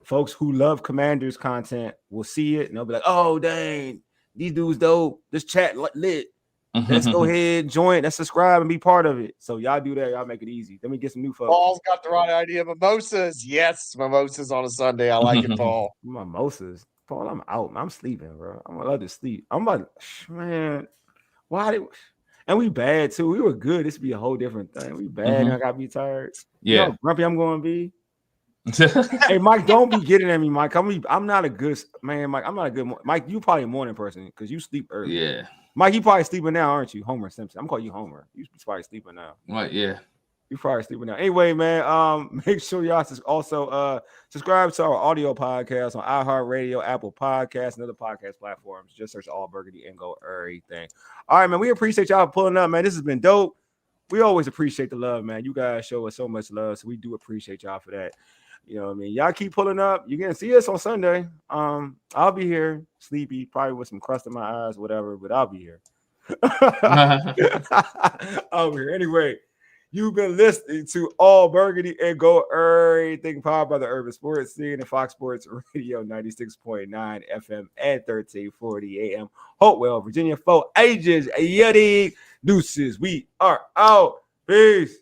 folks who love Commanders content will see it and they'll be like, "Oh, dang, these dudes dope. This chat lit. Let's go ahead, join, let's subscribe and be part of it." So y'all do that. Y'all make it easy. Let me get some new folks. Paul's got the right idea. Mimosas. Yes, mimosas on a Sunday. I like it, Paul. Mimosas. Paul, I'm out. I'm sleeping, bro. I'm allowed to sleep. I'm about to, man. Why did and we bad too? We were good. This would be a whole different thing. We bad. I gotta be tired. Yeah. You know how grumpy I'm gonna be. Hey, Mike, don't be getting at me, Mike. I'm not a good man, Mike. I'm not a good Mike. You probably a morning person because you sleep early. Yeah. Mike, you probably sleeping now, aren't you? Homer Simpson. I'm calling you Homer. You probably sleeping now. Right, yeah. You probably sleeping now. Anyway, man, make sure y'all also subscribe to our audio podcast on iHeartRadio, Apple Podcasts, and other podcast platforms. Just search All Burgundy and Gold Errything. All right, man. We appreciate y'all pulling up, man. This has been dope. We always appreciate the love, man. You guys show us so much love, so we do appreciate y'all for that. You know what I mean? Y'all keep pulling up. You can see us on Sunday. I'll be here, sleepy, probably with some crust in my eyes, whatever, but I'll be here. I'll be here. Anyway, you've been listening to All Burgundy and Gold Errything, powered by the Urban Sports Scene and Fox Sports Radio 96.9 FM and 1340 AM. Hopewell, Virginia, for ages. Yeti deuces. We are out. Peace.